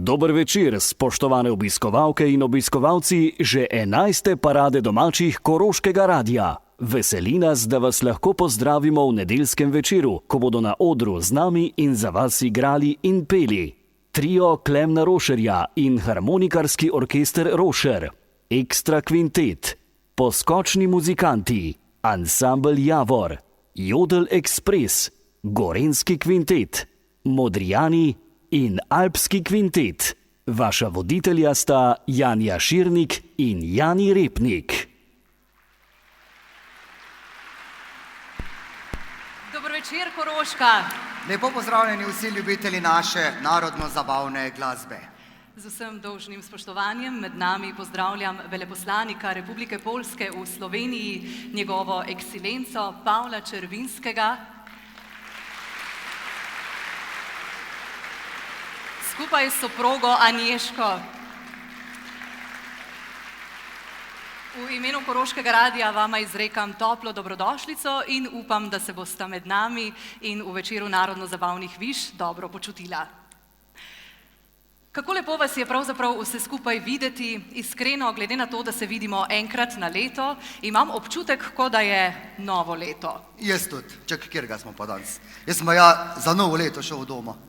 Dober večer, spoštovane obiskovalke in obiskovalci že 11. parade domačih Koroškega radia. Veseli nas, da vas lahko pozdravimo v nedeljskem večeru, ko bodo na odru z nami in za vas igrali in peli trio Klemna Rošerja in harmonikarski orkester Rošer, Ekstra kvintet, poskočni muzikanti, ansambel Javor, Jodel Ekspres, Gorenjski kvintet, Modrijani in Alpski kvintet. Vaša voditelja sta Janja Širnik in Jani Repnik. Dober večer, Koroška. Lepo pozdravljeni vsi ljubitelji naše narodno-zabavne glasbe. Z vsem dolžnim spoštovanjem med nami pozdravljam veleposlanika Republike Poljske v Sloveniji, njegovo ekscelenco Pavla Červinskega. Skupaj s soprogo Anješko. V imenu Koroškega radia vama izrekam toplo dobrodošlico in upam, da se bosta med nami in v večeru narodno-zabavnih viž dobro počutila. Kako lepo vas je pravzaprav vse skupaj videti, iskreno, glede na to, da se vidimo enkrat na leto, imam občutek, kot da je novo leto. Jaz tudi, čakaj, kjerga smo pa danes. Jaz sem za novo leto šel doma.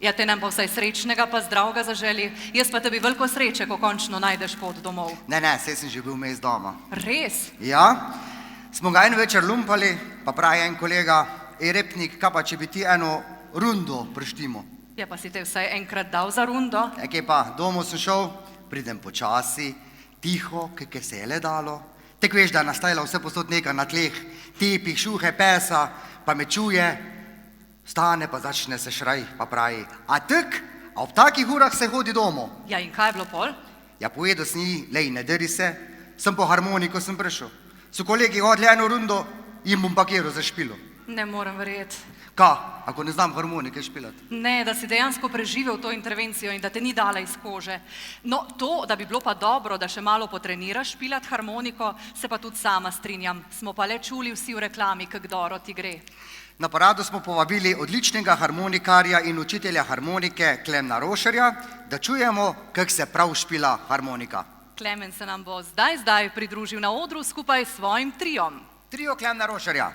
Ja, te nam pa vsaj srečnega pa zdravega zaželi. Jaz pa tebi veliko sreče, ko končno najdeš pot domov. Ne, saj sem že bil vmes doma. Res? Ja, smo ga en večer lumpali, pa pravi en kolega, Repnik, kaj pa če bi ti eno rundo prištimo? Ja, pa si te vsaj enkrat dal za rundo? Kje pa, domov sem šel, pridem počasi, tiho, kaj se je le dalo. Tek veš, da je nastajala vse posod nekaj na tleh, tepih, šuhe, pesa, pa me čuje. Stane pa začne se šraj, pa pravi, a ob takih urah se hodi domov. Ja, in kaj je bilo pol? Ja, povedal sem ji, lej, ne deri se, sem po harmoniko sem prišel. So kolegi hodili eno rundo, jim bom pa kjero zašpilo. Ne morem verjeti. Ka, ako ne znam harmonike špilati? Ne, da si dejansko preživel to intervencijo in da te ni dala iz kože. No, to, da bi bilo pa dobro, da še malo potreniraš špilati harmoniko, se pa tudi sama strinjam. Smo pa le čuli vsi v reklami, kako dobro ti gre. Na parado smo povabili odličnega harmonikarja in učitelja harmonike Klemna Rošerja, da čujemo, kako se prav špila harmonika. Klemen se nam bo zdaj pridružil na odru skupaj s svojim triom. Trio Klemna Rošerja.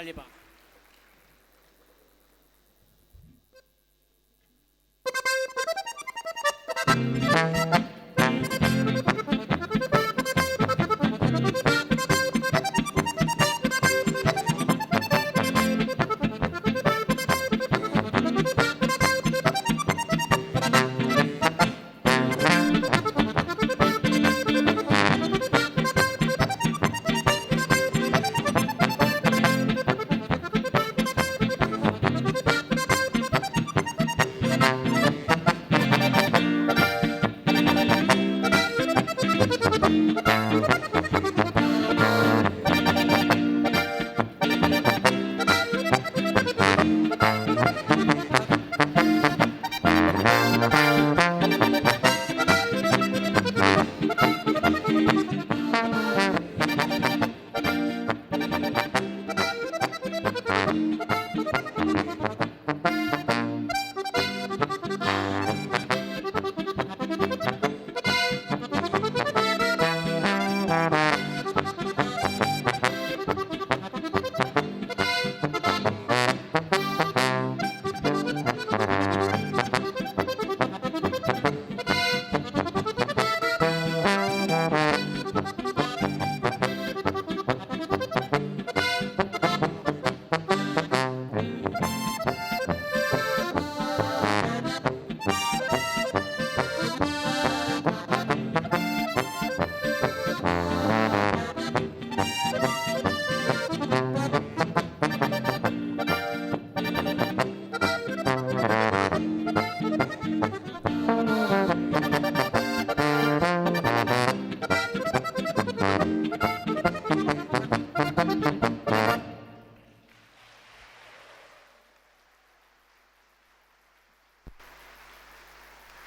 Hvala lepa.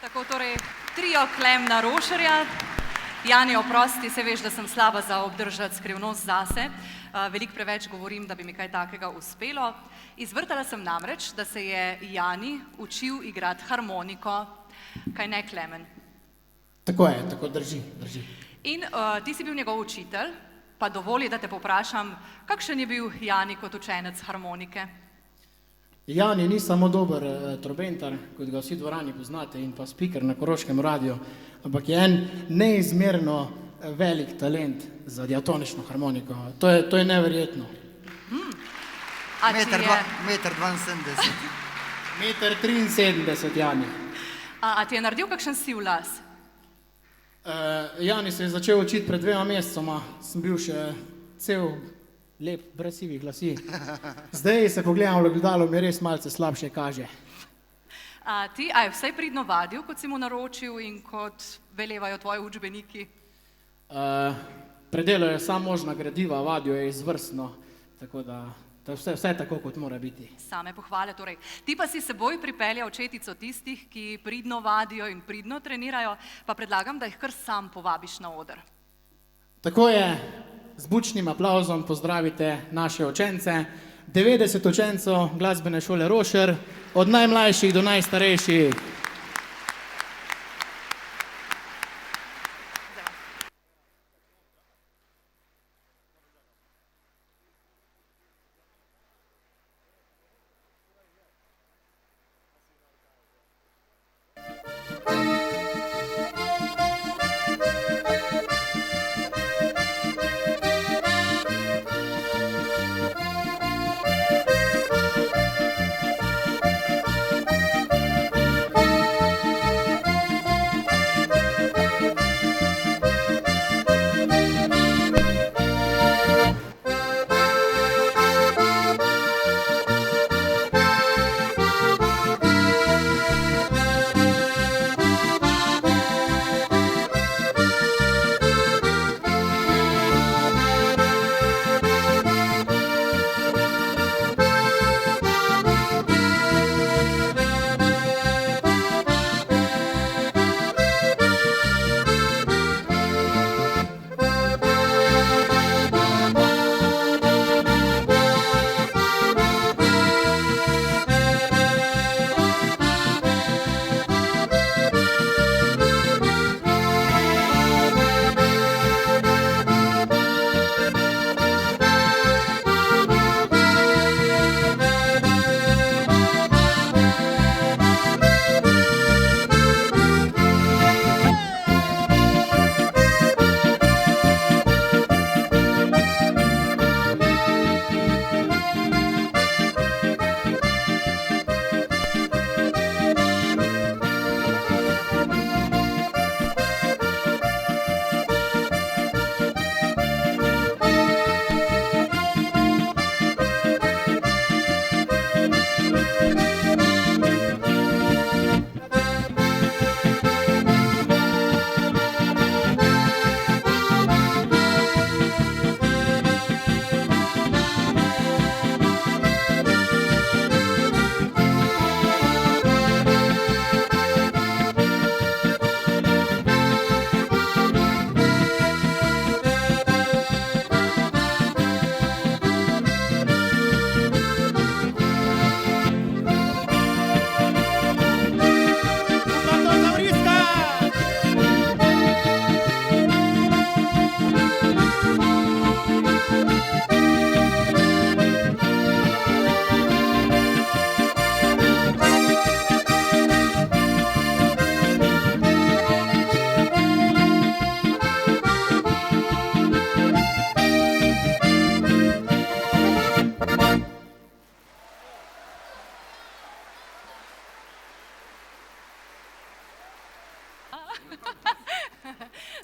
Tako torej trio Klemna Rošerja. Jani, oprosti, se veš, da sem slaba za obdržati skrivnost zase. Veliko preveč govorim, da bi mi kaj takega uspelo. Izvrtala sem namreč, da se je Jani učil igrati harmoniko. Kaj ne, Klemen? Tako je, tako drži. In ti si bil njegov učitelj, pa dovoli, da te poprašam, kakšen je bil Jani kot učenec harmonike? Jani ni samo dober trobentar, kot ga vsi dvorani poznate, in pa speaker na Koroškem radiju, ampak je en neizmerno velik talent za diatonično harmoniko. To je neverjetno. A ti je, Meter 72. 1,73 m, Jani. a ti je naredil kakšen siv las? Jani se je začel učiti pred 2 mesecoma, sem bil še cel lep, brez sivih lasi. Zdaj se pogledam v ogledalo, mi res malce slabše kaže. A je vsaj pridno vadil, kot si mu naročil in kot velevajo tvoji učbeniki? Predelajo samo možna gradiva, vadijo je izvrstno, tako da vse tako, kot mora biti. Same pohvale torej. Ti pa si seboj pripeljal četico tistih, ki pridno vadijo in pridno trenirajo, pa predlagam, da jih kar sam povabiš na oder. Tako je, z bučnim aplavzom pozdravite naše učence, 90 učencev glasbene šole Rošer, od najmlajših do najstarejših.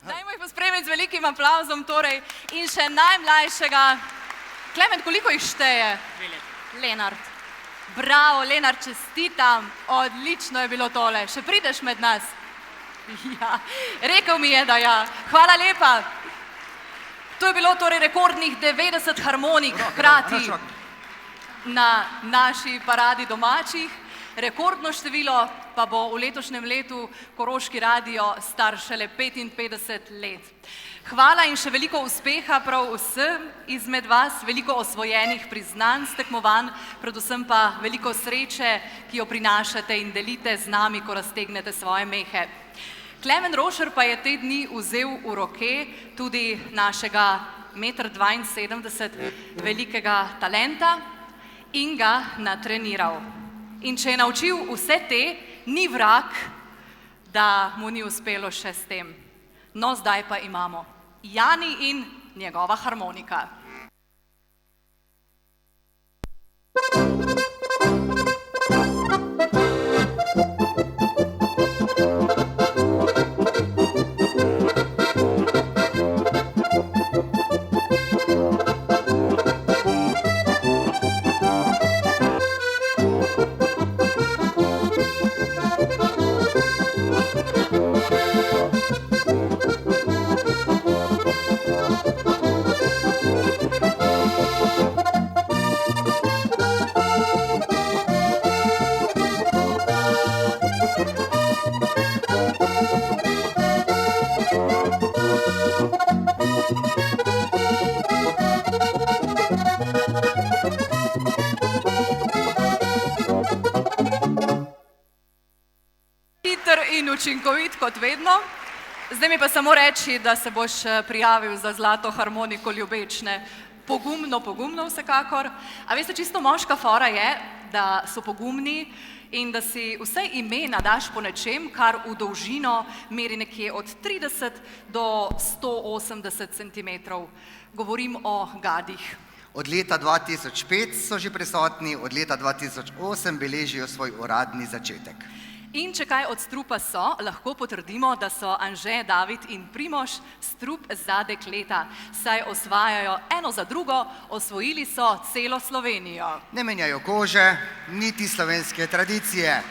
Dajmo jih pospremiti z velikim aplauzom, torej, in še najmlajšega. Klemen, koliko jih šteje? Lenart. Bravo, Lenart, čestitam. Odlično je bilo tole. Še prideš med nas? Ja, rekel mi je, da ja. Hvala lepa. To je bilo torej rekordnih 90 harmonik hkrati na naši paradi domačih. Rekordno število pa bo v letošnjem letu Koroški radio star šele 55 let. Hvala in še veliko uspeha prav vsem izmed vas, veliko osvojenih priznanj s tekmovanj, predvsem pa veliko sreče, ki jo prinašate in delite z nami, ko raztegnete svoje mehe. Klemen Rošer pa je te dni vzel v roke tudi našega 1,72 m velikega talenta in ga natreniral. In če je naučil vse te, ni vrag, da mu ni uspelo še s tem. No, zdaj pa imamo Jani in njegova harmonika. Učinkovit kot vedno. Zdaj mi pa samo reči, da se boš prijavil za zlato harmoniko ljubečne. Pogumno vsekakor. A veste, čisto moška fora je, da so pogumni in da si vse imena daš po nečem, kar v dolžino meri nekje od 30 do 180 cm. Govorim o gadih. Od leta 2005 so že prisotni, od leta 2008 beležijo svoj uradni začetek. In če kaj od strupa so, lahko potrdimo, da so Anže, David in Primož strup za dekleta, saj osvajajo eno za drugo, osvojili so celo Slovenijo. Ne menjajo kože, niti slovenske tradicije.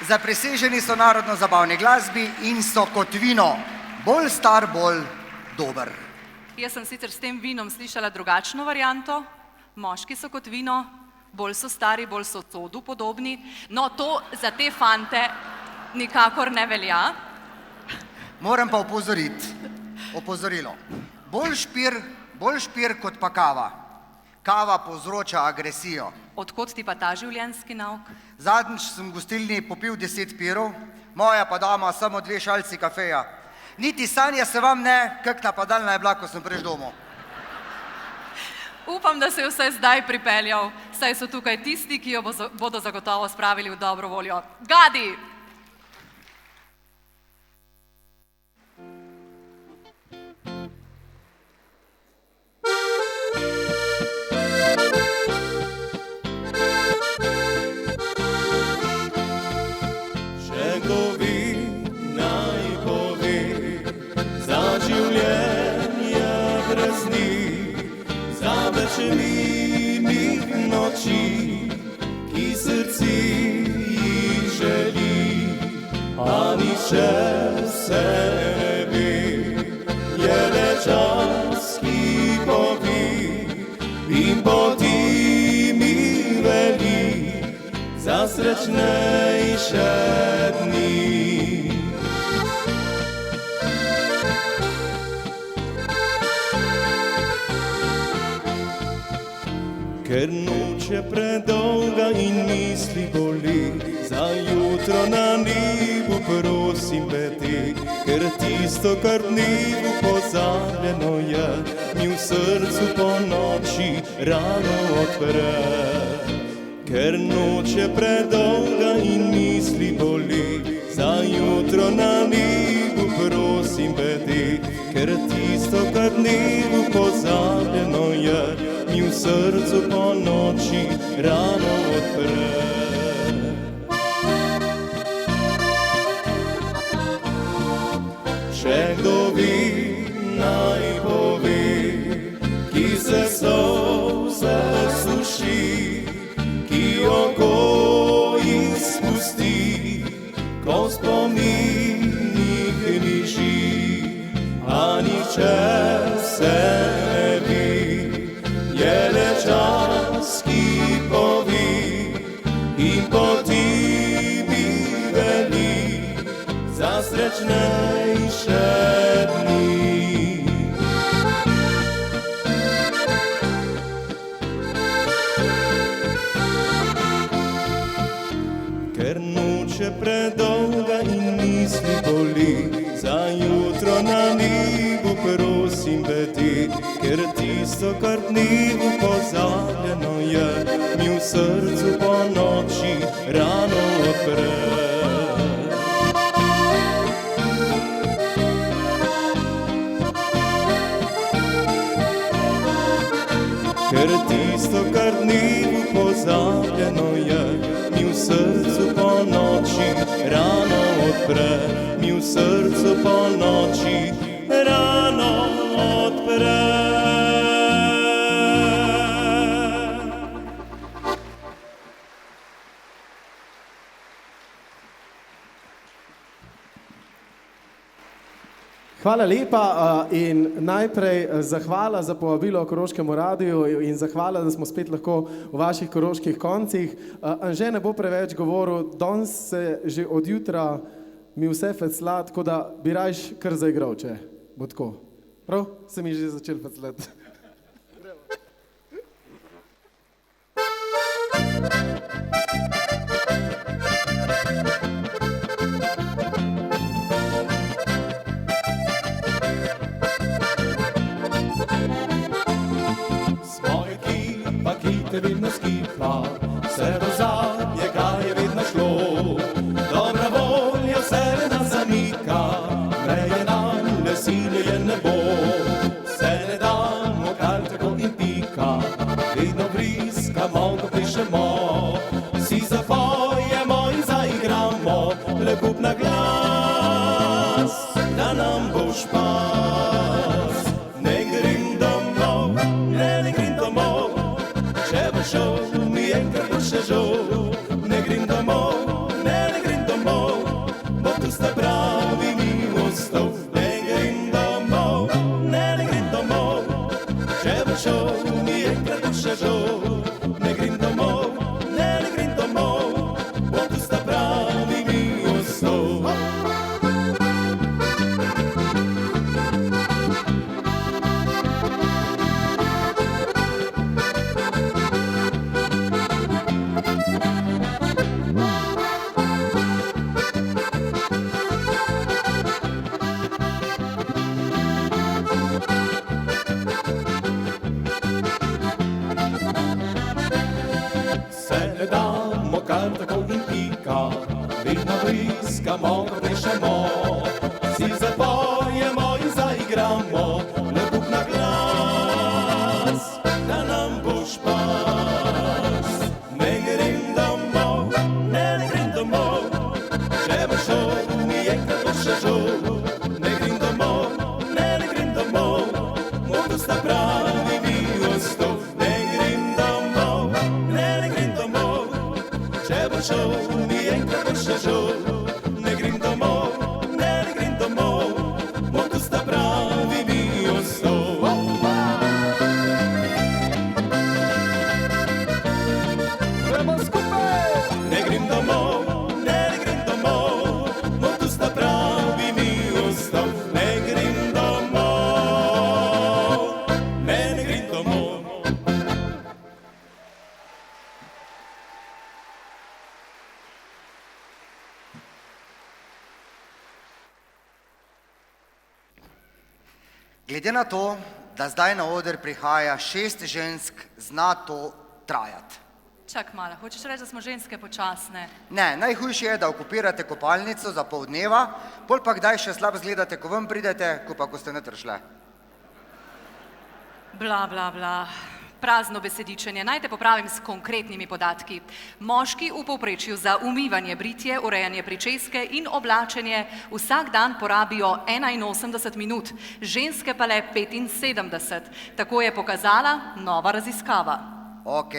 Zapriseženi so narodno-zabavni glasbi in so kot vino, bolj star, bolj dober. Jaz sem sicer s tem vinom slišala drugačno varianto, moški so kot vino, bolj so stari, bolj so sodu podobni. No, to za te fante nikakor ne velja. Moram pa opozorilo. Bolj špir kot pa kava. Kava povzroča agresijo. Odkot ti pa ta življenjski nauk? Zadnjič sem v gostilni popil 10 pirov, moja pa dama samo 2 šalci kafeja. Niti sanja se vam ne, kak napadalna je bila, ko sem priš domov. Upam, da se je vse zdaj pripeljal, saj so tukaj tisti, ki jo bodo zagotovo spravili v dobro voljo. Gadi! Še govi, naj pove, za življenje brez njih. Za večernih noči, ki srci jih želi, a niče se ne bi, je le čas, ki povi in poti mi veli za srečnejše dni. Ker noč je predolga in misli boli, za jutro na nebu prosim bedi, ker tisto, kar v dnevu pozabljeno je, mi v srcu po noči rano odpre. Ker noč je predolga in misli boli, za jutro na nebu prosim bedi, ker tisto, kar v dnevu pozabljeno je, mi v srcu po noči rano odpre. solze suši, ki jo goji spusti, ko spominih miži, a niče se ne bi, je le čas, ki povi in poti bi veli za srečnejše dni. Ker noč je predolga in misli boli, za jutro na nebu prosim bedi, ker tisto, kar dnevu pozabljeno je, mi v srcu po noči rano odpre. Ker tisto, kar dnevu pozabljeno je, mi v srcu po noči rano odpre, mi v srcu po noči rano odpre. Hvala lepa in najprej zahvala za povabilo Koroškemu radiju in zahvala, da smo spet lahko v vaših koroških koncih. Anže ne bo preveč govoril, danes se že od jutra mi vse fecla, tako da bi rajš kar zaigral, če bo tako. Prav? Se mi že začel feclati. Te vedno skipa, vse do zadnjega je vedno šlo. Dobra volja vse nas zamika, meje nam le silje ne bo. Se ne damo kar tako in pika, vedno briskamo, ko pišemo. Vsi zapojemo in zaigramo, le kup na glas, da nam bo špas. Ne grem domov, ne grem domov, če bo šel, mi enkrat bo še žal. Ne grem domov, ne grem domov, bo tu sta pravi mi ostal. Ne grem domov, ne grem domov, če bo šel, mi enkrat bo še žal. Ne grem domov, ne grem domov, bo tu sta pravi mi ostal. Se ne damo kar tako in pika, vedno briskamo, ko plešemo. Vsi zapojemo in zaigramo, le kup na glas, da nam bo špas. Ne grem domov, ne grem domov, če bo šel, mi enkrat bo še žal. Ne grem domov, ne grem domov, mogo sta pravi mi ostal. Ne grem domov, ne grem domov, če bo šel, mi enkrat bo še žal. Ne grem domov, ne grem domov, mogo sta pravi mi ostal. Ne grem domov, ne grem domov, mogo sta pravi mi ostal. Ne grem domov, ne grem domov. Glede na to, da zdaj na oder prihaja 6 žensk, zna to trajati. Čak malo, hočeš reči, da smo ženske počasne? Ne, najhujše je, da okupirate kopalnico za pol dneva, pol pa kdaj še slab zgledate, ko ven pridete, ko pa ko ste noter šle. Bla, bla, bla. Prazno besedičenje, naj te popravim s konkretnimi podatki. Moški v povprečju za umivanje, britje, urejanje pričeske in oblačenje vsak dan porabijo 81 minut, ženske pa le 75. Tako je pokazala nova raziskava. Ok,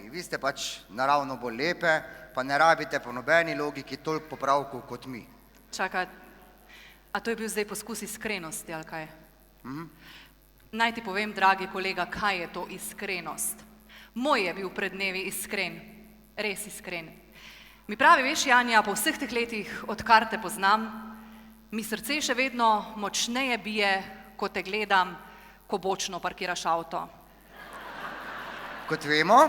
vi ste pač naravno bolj lepe, pa ne rabite po nobeni logiki toliko popravkov kot mi. Čakaj, a to je bil zdaj poskus iskrenosti, ali kaj? Naj ti povem, dragi kolega, kaj je to iskrenost. Moj je bil pred dnevi iskren, res iskren. Mi pravi, veš, Janja, po vseh teh letih, odkar te poznam, mi srce še vedno močneje bije, ko te gledam, ko bočno parkiraš avto. Kot vemo,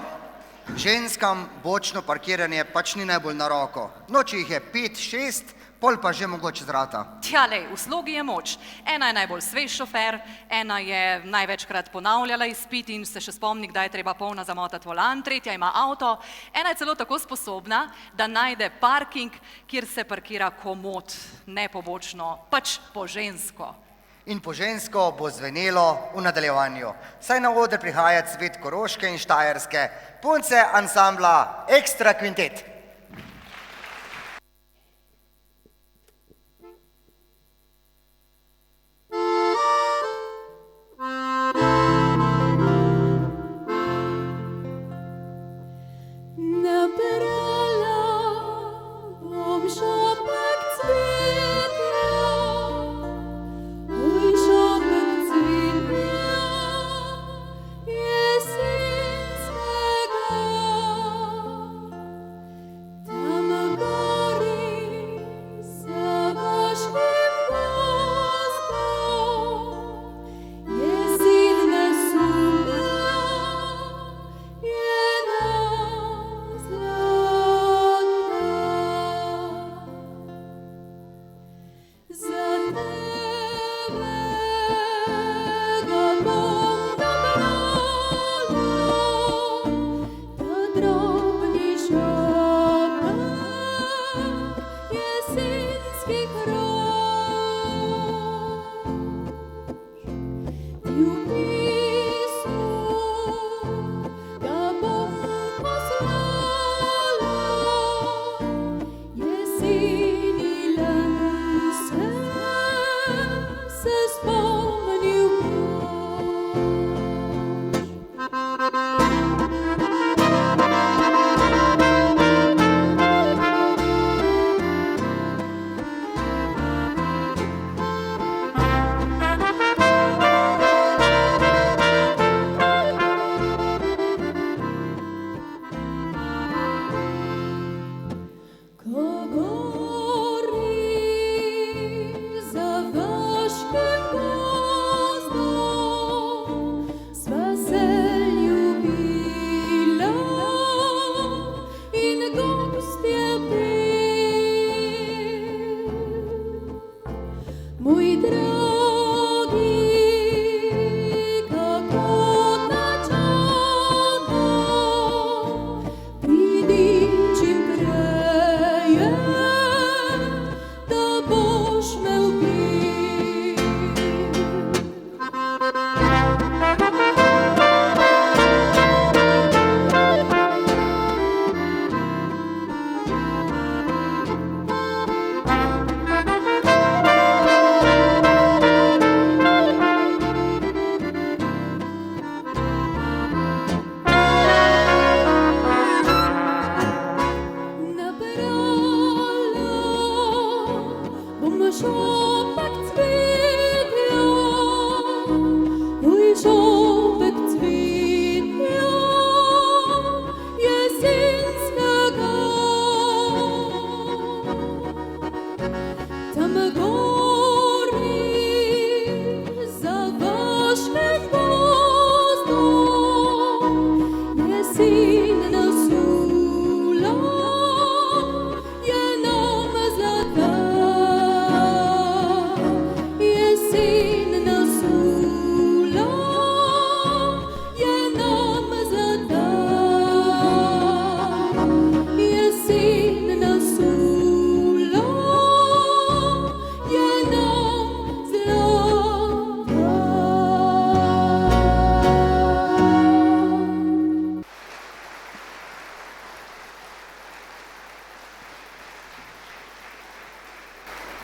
ženskam bočno parkiranje pač ni najbolj na roko. No, če jih je 5, 6, pol pa že mogoče zrata. Tja, lej, v slogi je moč. Ena je najbolj svež šofer, ena je največkrat ponavljala izpit in se še spomni, kdaj je treba polna zamotati volan, tretja ima avto, ena je celo tako sposobna, da najde parking, kjer se parkira komot, ne pobočno, pač po žensko. In po žensko bo zvenelo v nadaljevanju. Saj na oder prihaja cvet Koroške in Štajerske, punce ansambla Ekstra Kvintet.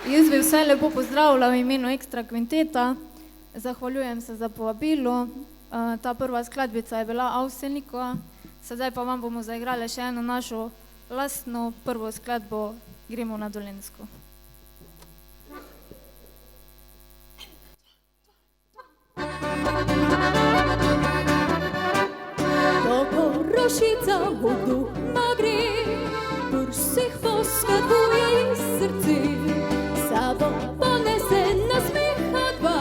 Jaz bi vse lepo pozdravila v imenu Ekstra kvinteta. Zahvaljujem se za povabilo. Ta prva skladbica je bila Avsenikova. Sedaj pa vam bomo zaigrali še eno našo lastno prvo skladbo Gremo na Dolenjsko. Rošica v doma gre, vseh poskakuje iz srce, sabo ponese nasmeha dva,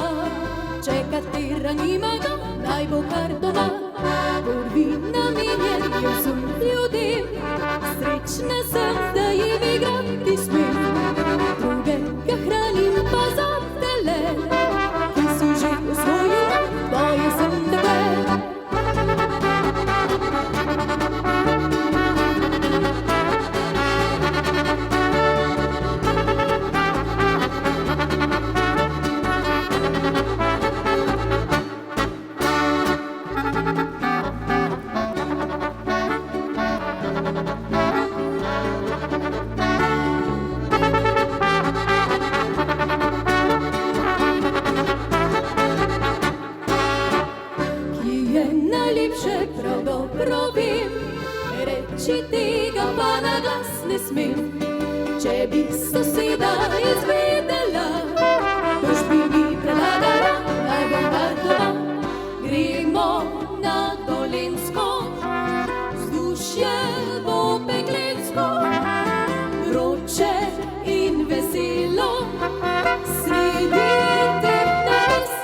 če katera nima ga, naj bo kar doma. Prvi namenjen je vsem ljudem, srečna sem, da jim igrati smem, drugega hranim pa za tele, ki so že osvojili, boje sem tebe. Reči tega pa na glas ne smem, če bi soseda izvedela, tož bi mi predlagala, naj bom kar doma. Gremo na Dolenjsko, vzdušje bo peklensko, vroče in veselo, sredi teh nebes.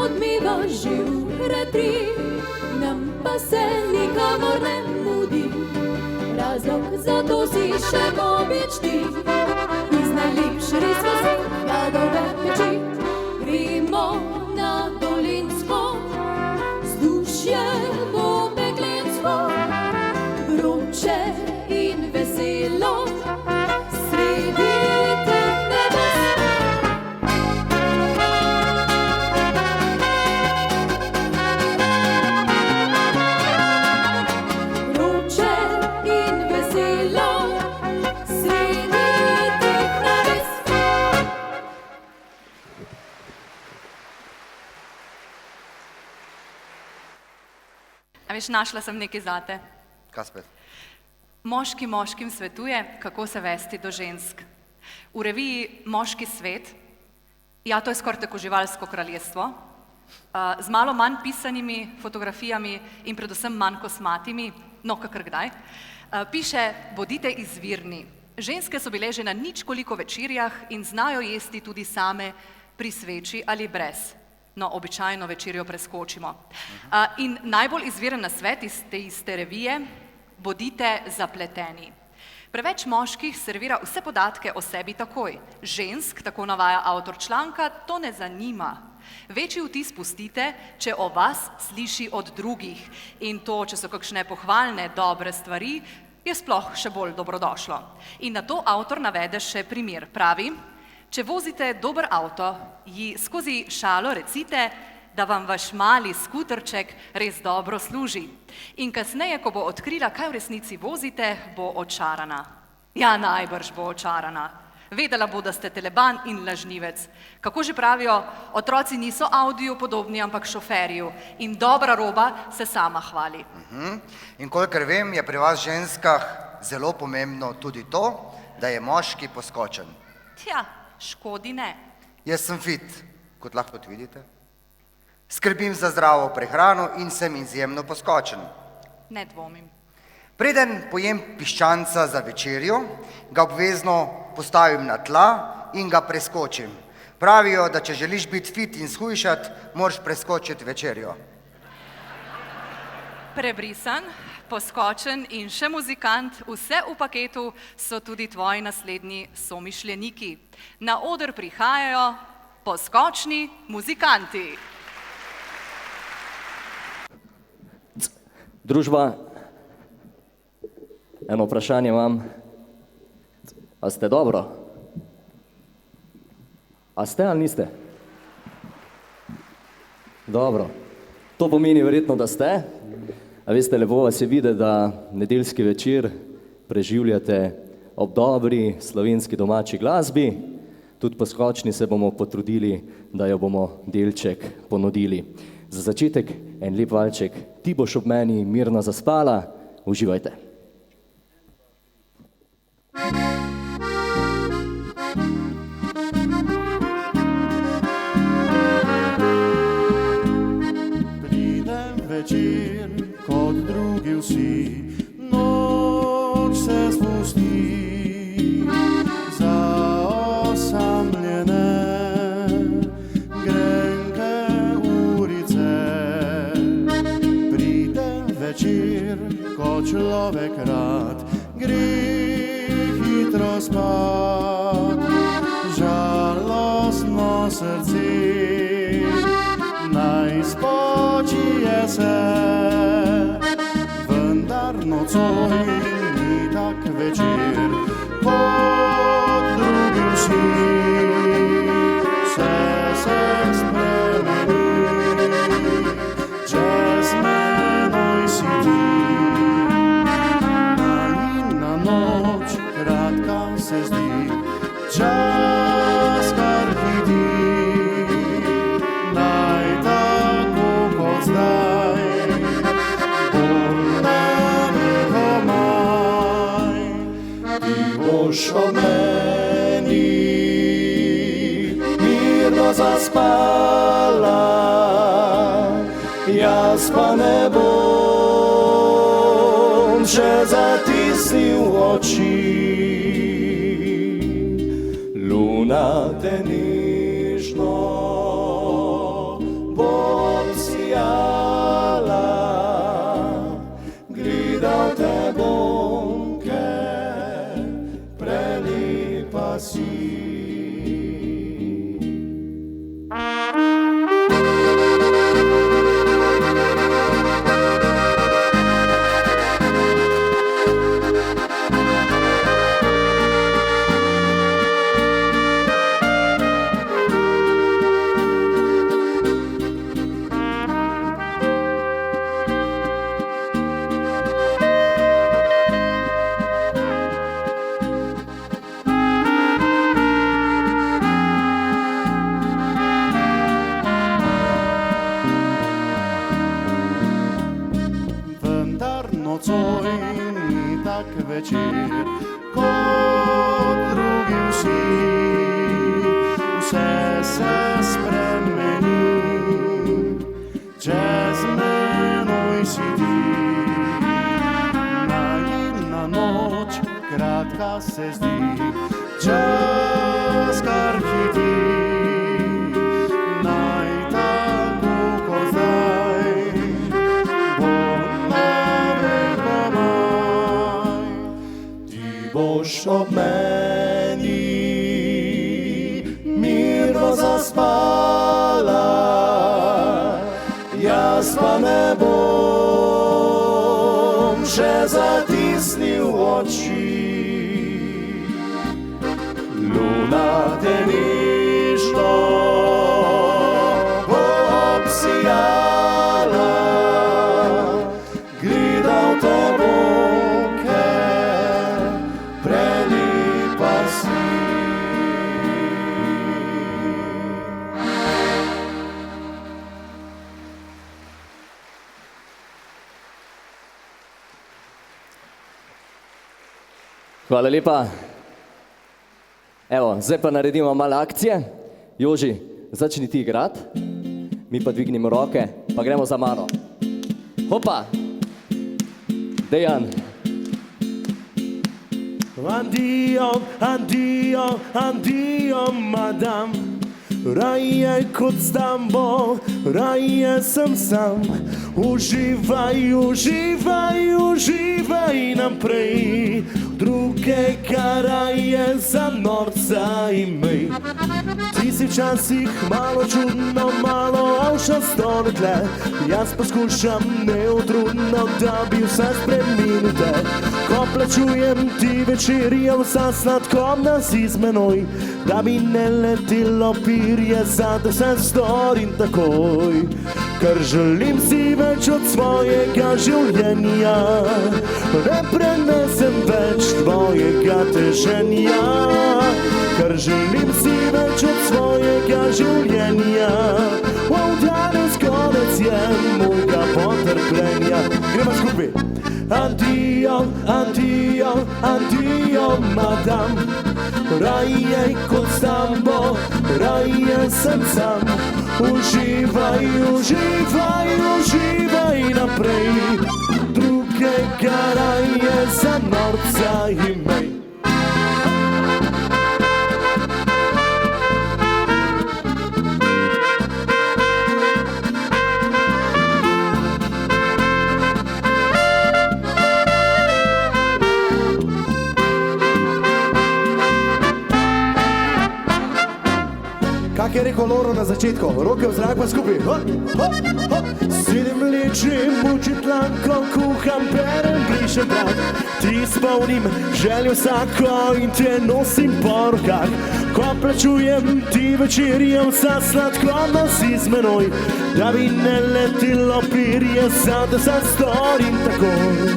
Odmeva že v retri, nam pa se nikamor ne mudi. Razlog za to si še obični, iz najlepše res vasi jadove peči. Gremo na Dolenjsko, vzdušje bo peklensko, vroče in veselo, sredi teh nebes. Veš, našla sem nekaj zate. Kaj spet? Moški moškim svetuje, kako se vesti do žensk. V reviji Moški svet, ja, to je skoraj tako živalsko kraljestvo, z malo manj pisanimi fotografijami in predvsem manj kosmatimi, no, kakor kdaj, piše, bodite izvirni. Ženske so bile že na ničkoliko večerjah in znajo jesti tudi same pri sveči ali brez. No, običajno večerjo preskočimo. In najbolj izviren nasvet iz te iste revije, bodite zapleteni. Preveč moških servira vse podatke o sebi takoj. Žensk, tako navaja avtor članka, to ne zanima. Večji vtis pustite, če o vas sliši od drugih. In to, če so kakšne pohvalne, dobre stvari, je sploh še bolj dobrodošlo. In na to avtor navede še primer. Pravi, če vozite dober avto, ji skozi šalo recite, da vam vaš mali skuterček res dobro služi. In kasneje, ko bo odkrila, kaj v resnici vozite, bo očarana. Ja, najbrž bo očarana. Vedela bo, da ste teleban in lažnivec. Kako že pravijo, otroci niso Audiju podobni, ampak šoferju. In dobra roba se sama hvali. In kolikor vem, je pri vas ženskah zelo pomembno tudi to, da je moški poskočen. Tja, škodi ne. Jaz sem fit, kot lahko tudi vidite. Skrbim za zdravo prehrano in sem izjemno poskočen. Ne dvomim. Preden pojem piščanca za večerjo, ga obvezno postavim na tla in ga preskočim. Pravijo, da če želiš biti fit in shujšati, moraš preskočiti večerjo. Prebrisan, poskočen in še muzikant, vse v paketu so tudi tvoji naslednji somišljeniki. Na oder prihajajo poskočni muzikanti. Družba, eno vprašanje imam. A ste dobro? A ste ali niste? Dobro. To pomeni verjetno, da ste. A veste, lepo vas je videti, da nedeljski večer preživljate ob dobri slovenski domači glasbi. Tudi poskočni se bomo potrudili, da jo bomo delček ponudili. Za začetek en lep valček, Ti boš ob meni mirno zaspala. Uživajte. Pride večer, kot drugi vsi, noč se spusti za osamljene grenke urice. Pride večer, ko človek rad gre hitro spat, žalostno srce naj spočije se, vendar nocoj ni tak večer, kot drugi vsi. Vse se spremeni, čez menoj si ti. Na noč kratka se zdi, čas kar hiti. Naj tako kot zdaj, bolj nami komaj. Ti boš ob meni mirno zaspala, jaz pa ne bom še zatisnil oči. Luna te nežno bo obsijala, gledal te bom, ker prelepa si. Nocoj ni tak večer, kot drugi vsi. Vse se spremeni, čez menoj si ti. Naivna noč, kratka se zdi, čas kar hiti. Naj tako kot zdaj, boš ob meni mirno zaspala, jaz pa ne bom še zatisnil oči. Luna te nežno bo obsijala, gledal te bom, ker prelepa si. Hvala lepa. Evo, zdaj pa naredimo malo akcije. Joži, začni ti igrati, mi pa dvignimo roke, pa gremo za mano. Hopa! Dejan. Addio, addio, addio, madam. Raje kot s tambo, raje sem sam. Uživaj, uživaj, uživaj naprej. drugega raje za norca imej. Ti si včasih malo čudno, malo avšasto dekle, jaz poskušam neutrudno, da bi vse spremenil te. Ko plačujem ti večerjo za sladkobna si z menoj, da bi ne letelo pirje, zato se storim takoj. Ker želim si več od svojega življenja, ne prenesem več tvojega teženja. Ker želim si več od svojega življenja, danes konec je mojega potrpljenja. Gremo skupaj. Addio, addio, addio, madam, raje kot s tabo, raje sem sam. Uživaj, uživaj, uživaj naprej, drugega raje za norca imej. Kak je rekel Loro na začetku, roke v zrak pa skupaj. Sedim lečim, mučim tlanko, kuham, perem, brišem prah. Ti spolnim željo vsako in te nosim po rokah. Ko plačujem ti večerjo za sladkobno si z menoj, da bi ne letilo pirje, zato se storim takoj.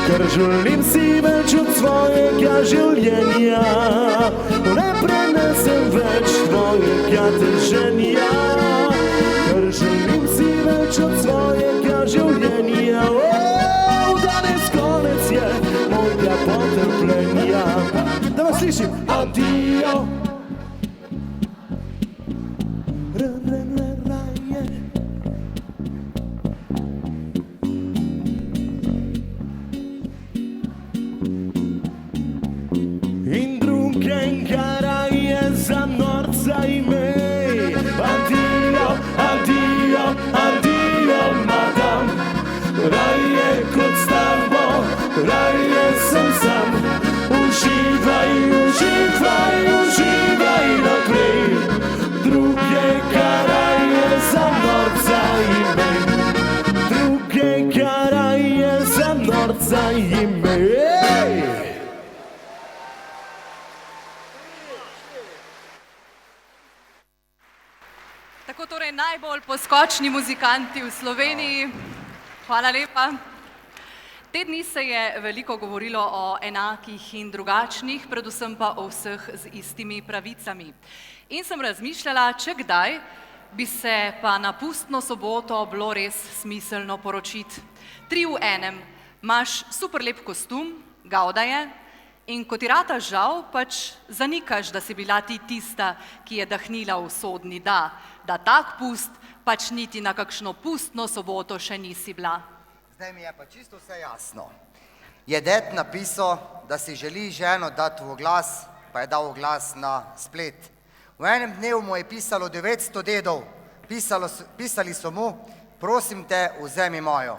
Ker želim si več od svojega življenja, ne prenesem več tvojega teženja. Ker želim si več od svojega življenja, danes konec je mojega potrpljenja. Da vas slišim. Addio. In drugega raje za norca imej. Addio, addio, addio, madam, raje kot s tabo, raje sem sam. Uživaj, uživaj, uživaj naprej, drugega raje za norca imej. Drugega raje za norca imej. Tako torej najbolj poskočni muzikanti v Sloveniji. Hvala lepa. Te dni se je veliko govorilo o enakih in drugačnih, predvsem pa o vseh z istimi pravicami. In sem razmišljala, če kdaj bi se pa na pustno soboto bilo res smiselno poročiti. 3 v enem. Imaš super lep kostum, gauda je, in ko ti rata žal, pač zanikaš, da si bila ti tista, ki je dahnila v sodni da tak pust, pač niti na kakšno pustno soboto še nisi bila. Zdaj mi je pa čisto vse jasno. Je ded napisal, da si želi ženo dati v oglas, pa je dal oglas na splet. V enem dnevu mu je pisalo 900 dedov, pisali so mu, prosim te, vzemi mojo.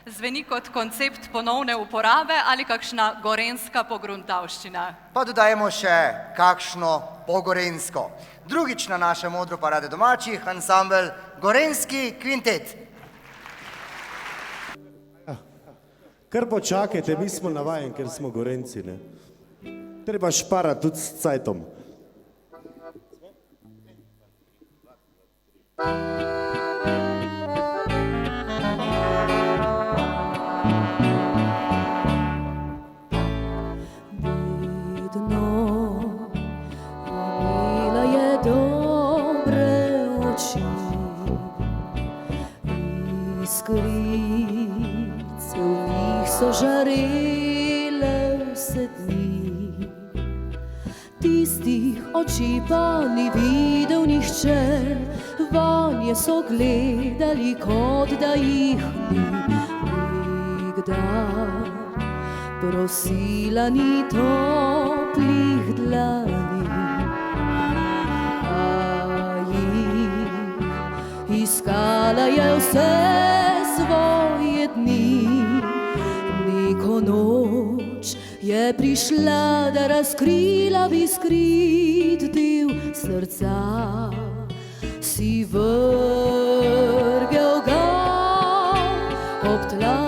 Zveni kot koncept ponovne uporabe ali kakšna gorenska pogruntavščina. Pa dodajemo še kakšno pogorensko. Drugič na našem odru parade domačih, ansambel Gorenski kvintet. Kar počakajte, mi smo navajeni, ker smo Gorenci, ne. Treba šparati tudi s cajtom. Iskrice v njih so žarele vse dni, tistih oči pa ni videl nihče, vanje so gledali, kot da jih ni nikdar prosila ni toplih dlani, a jih iskala je vse svoje dni, neko noč je prišla, da razkrila bi skrit del srca. Si vrgel ga ob tla.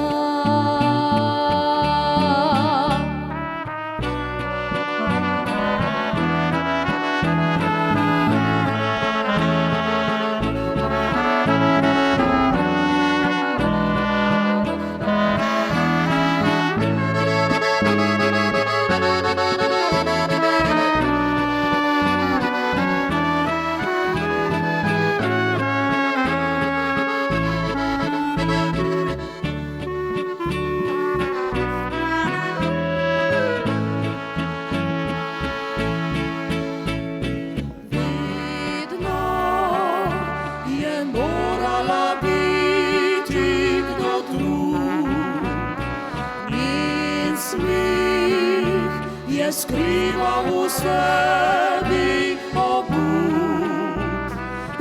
Skriva v sebi obud.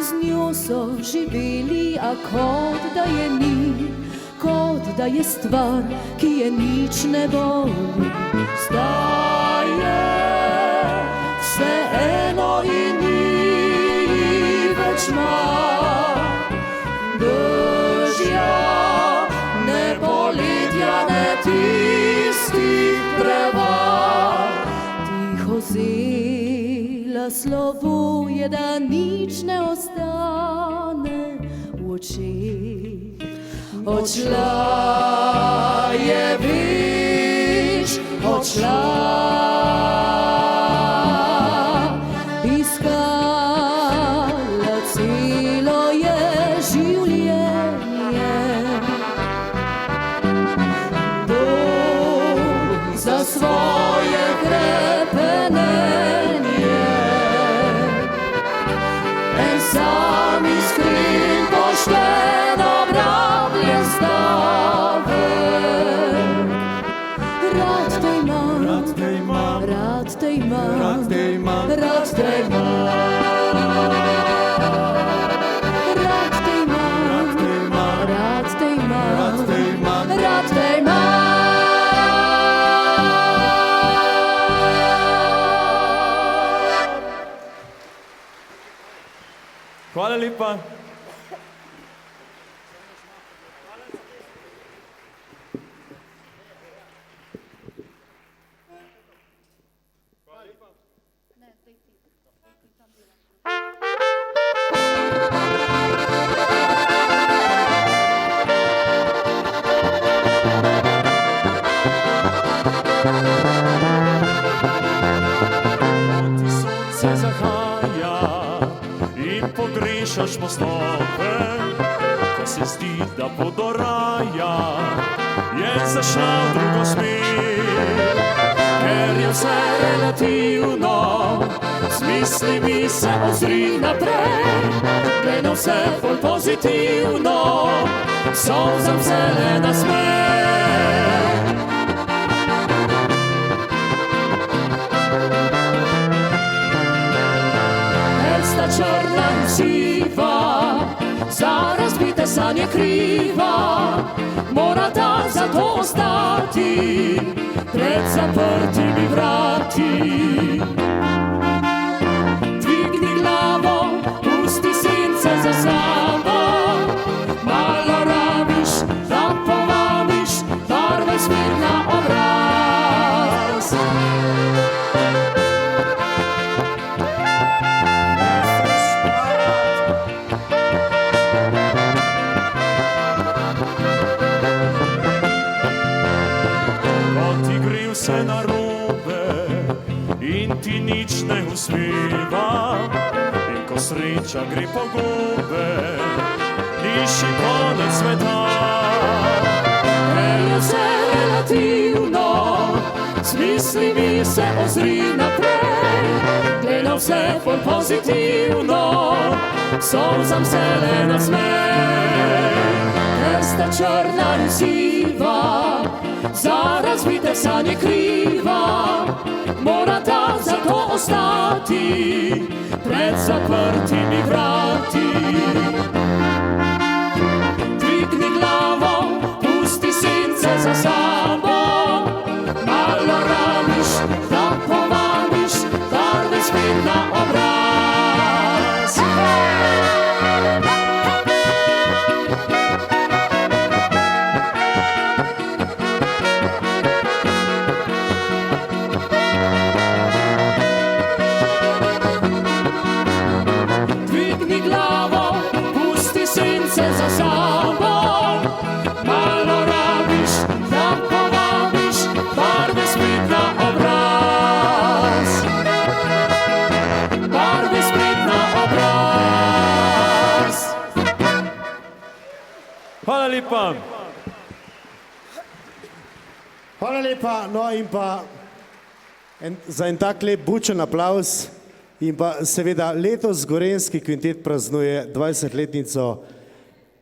Z njo so živeli, a kot da je ni, kot da je stvar, ki je nič ne boli. Zdaj je vse eno in ni več mar. Dežja, ne poletja, ne tistih prevar. Vzela slovo je, da nič ne ostane v očeh. Odšla je, veš, odšla. Iskala celo je življenje. Dom za svoje hrepenenje. En sam iskren, pošten, obrabljen stavek. Rad te imam, rad te imam, rad te imam, rad te imam, rad te imam. Rad te imam, rad te imam, rad te imam, rad te imam. Hvala lepa. Ti sonce zahaja in pogrešaš mostope, ko se zdi, da pot do raja je zašla v drugo smer. Ker je vse relativno, z mislimi se ozri naprej. Glej na vse bolj pozitivno, solzam zelena smer. Sta črna in siva, za razbite sanje kriva, morata zato ostati pred zaprtimi vrati. Dvigni glavo, pusti sence za sabo, malo rabiš, da povabiš barve svet na obraz. Vse narobe in ti nič ne uspeva, in ko sreča gre po gobe, ni še konec sveta. Ker je vse relativno, z mislimi se ozri naprej. Glej na vse bolj pozitivno, solzam zelena smer. Ker sta črna in siva, za razbite sanje kriva, morata zato ostati pred zaprtimi vrati. Dvigni glavo, pusti sence za sabo, malo rabiš, lepa. Hvala lepa, no in pa za en tak lep bučen aplauz in pa seveda letos Gorenjski kvintet praznuje 20-letnico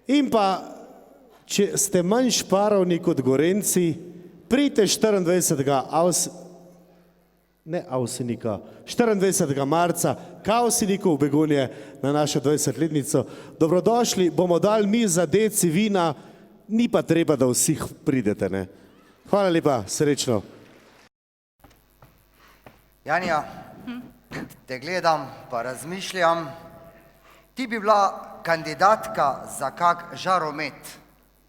in pa, če ste manj šparovni kot Gorenjci, pridite 24. marca k Avseniku v Begunje na našo 20-letnico. Dobrodošli, bomo dali mi za deci vina, ni pa treba, da vsi pridete, ne. Hvala lepa, srečno. Janja, te gledam pa razmišljam, ti bi bila kandidatka za kak žaromet.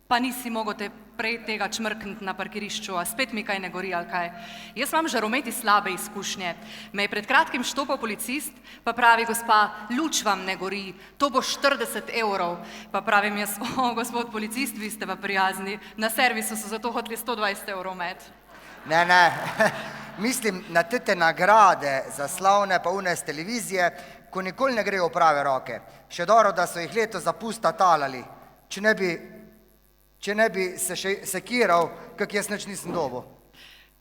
Pa nisi mogel te prej tega čmrkniti na parkirišču, a spet mi kaj ne gori ali kaj. Jaz imam žarometi slabe izkušnje. Me je pred kratkim štopal policist, pa pravi, gospa, luč vam ne gori, to bo 40 €. Pa pravim jaz, gospod policist, vi ste pa prijazni, na servisu so zato hoteli 120 € med. Ne, mislim na te nagrade za slavne pa une z televizije, ko nikoli ne grejo v prave roke. Še dobro, da so jih leto za pusta talali, če ne bi se še sekiral, kak jaz nič nisem dobil.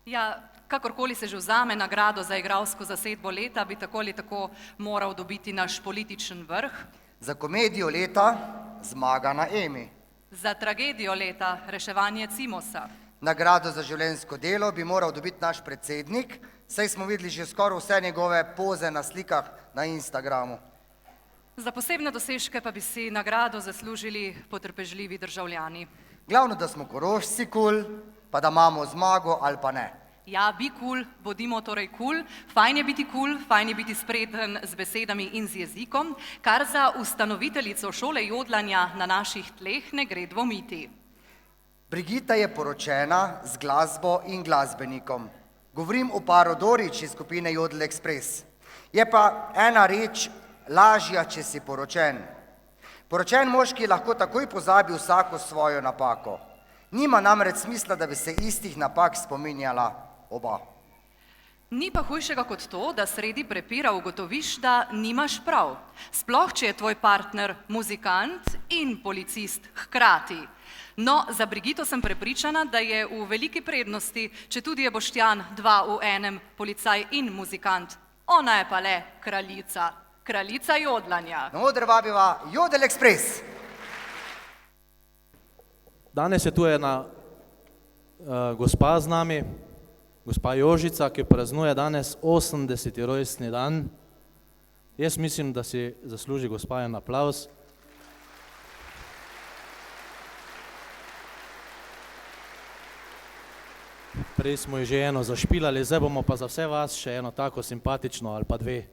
Ja, kakorkoli se že vzame nagrado za igralsko zasedbo leta, bi tako ali tako moral dobiti naš političen vrh. Za komedijo leta zmaga na Emi. Za tragedijo leta reševanje Cimosa. Nagrado za življenjsko delo bi moral dobiti naš predsednik, saj smo videli že skoraj vse njegove poze na slikah na Instagramu. Za posebne dosežke pa bi si nagrado zaslužili potrpežljivi državljani. Glavno, da smo Korošci kul, pa da imamo zmago ali pa ne. Ja, bi kul, bodimo torej kul, fajn je biti kul, fajn je biti spreten z besedami in z jezikom, kar za ustanoviteljico šole jodlanja na naših tleh ne gre dvomiti. Brigita je poročena z glasbo in glasbenikom. Govorim o paru Dorič iz skupine Jodel Express. Je pa ena reč lažja, če si poročen. Poročen moški lahko takoj pozabi vsako svojo napako. Nima namreč smisla, da bi se istih napak spominjala oba. Ni pa hujšega kot to, da sredi prepira ugotoviš, da nimaš prav. Sploh, če je tvoj partner muzikant in policist hkrati. No, za Brigito sem prepričana, da je v veliki prednosti, če tudi je Boštjan 2 v enem, policaj in muzikant. Ona je pa le kraljica. Kraljica jodlanja. Na oder vabiva Jodel Express. Danes je tu ena gospa z nami, gospa Jožica, ki praznuje danes 80. rojstni dan. Jaz mislim, da si zasluži gospa en aplauz. Prej smo ji že eno zašpilali, zdaj bomo pa za vse vas še eno tako simpatično ali pa dve.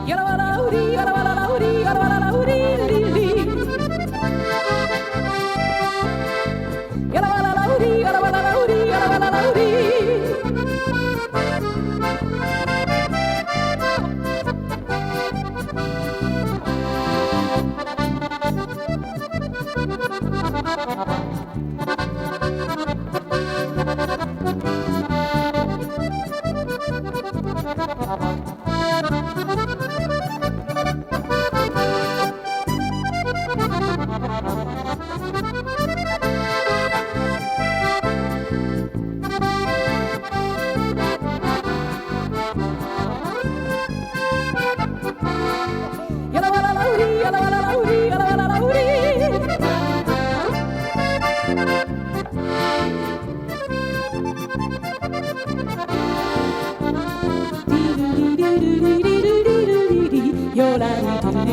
Yalla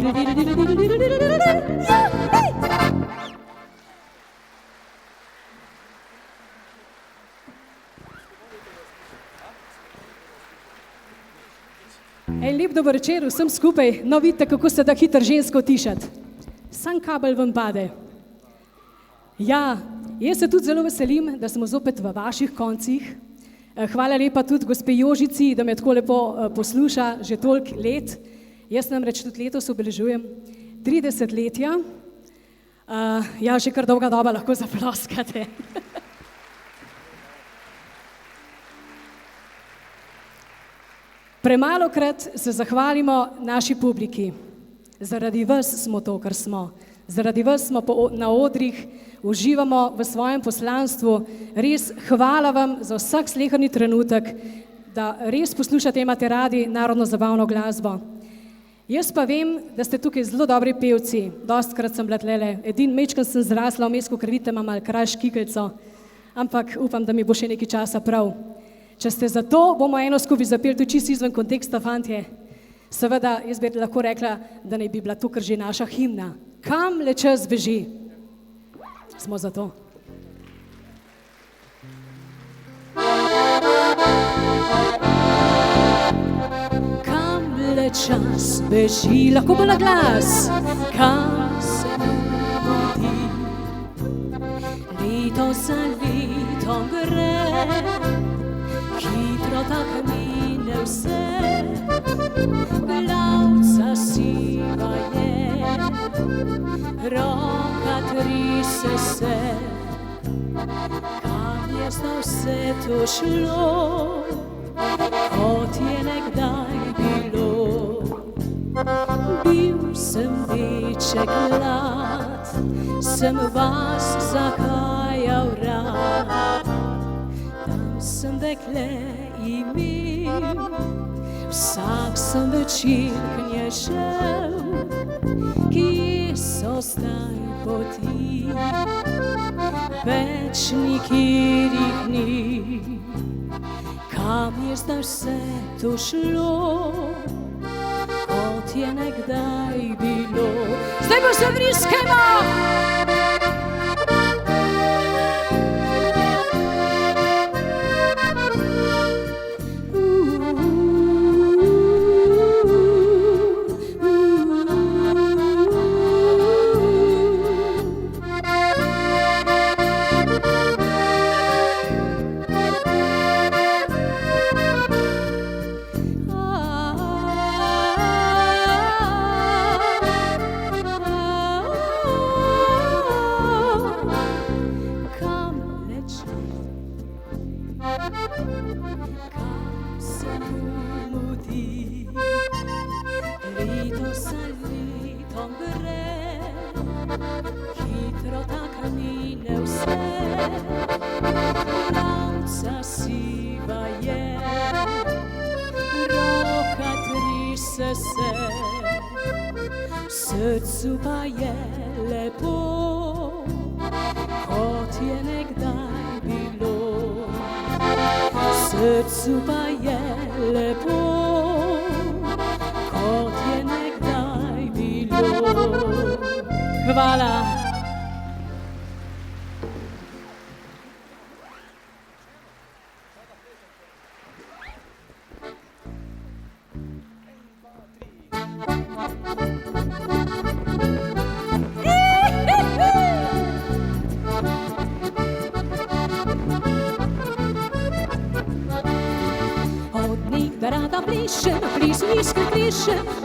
En lep dober večer vsem skupaj. No, vidite, kako se da hitro žensko utišati. Sam kabel vam pade. Ja, jaz se tudi zelo veselim, da smo zopet v vaših koncih. Hvala lepa tudi gospe Jožici, da me tako lepo posluša že toliko let. Jaz namreč tudi letos obeležujem 30 letja. Ja, že kar dolga doba lahko zaploskate. Premalokrat se zahvalimo naši publiki. Zaradi vas smo to, kar smo. Zaradi vas smo na odrih, uživamo v svojem poslanstvu. Res hvala vam za vsak sleherni trenutek, da res poslušate, imate radi narodno zabavno glasbo. Jaz pa vem, da ste tukaj zelo dobri pevci. Dostkrat sem bila tlele. Edin mečkam sem zrasla, vmes, ko krvite, imam malo kraj škikelco. Ampak upam, da mi bo še nekaj časa prav. Če ste za to, bomo eno skupaj zapeli tudi čisto izven konteksta, fantje. Seveda, jaz bi lahko rekla, da naj bi bila tukaj že naša himna. Kam le čas beži? Smo za to. Kam le čas beži, lahko bo na glas. Kam se mudi, leto za letom gre. Hitro tak mine vse, glavca siva je, roka trise se. Kam je zdaj vse to šlo, kot je nekdaj bilo. Bil sem deček mlad, sem vas zahajal rad. Sem dekle imel, vsak sem večer k njej šel. Kje so zdaj poti, več nikjerih ni. Kam je zdaj vse to šlo, kot je nekdaj bilo. Zdaj pa se vriskajmo! Srcu pa je lepo, kot je nekdaj bilo. Srcu pa je lepo, kot je nekdaj bilo. Hvala.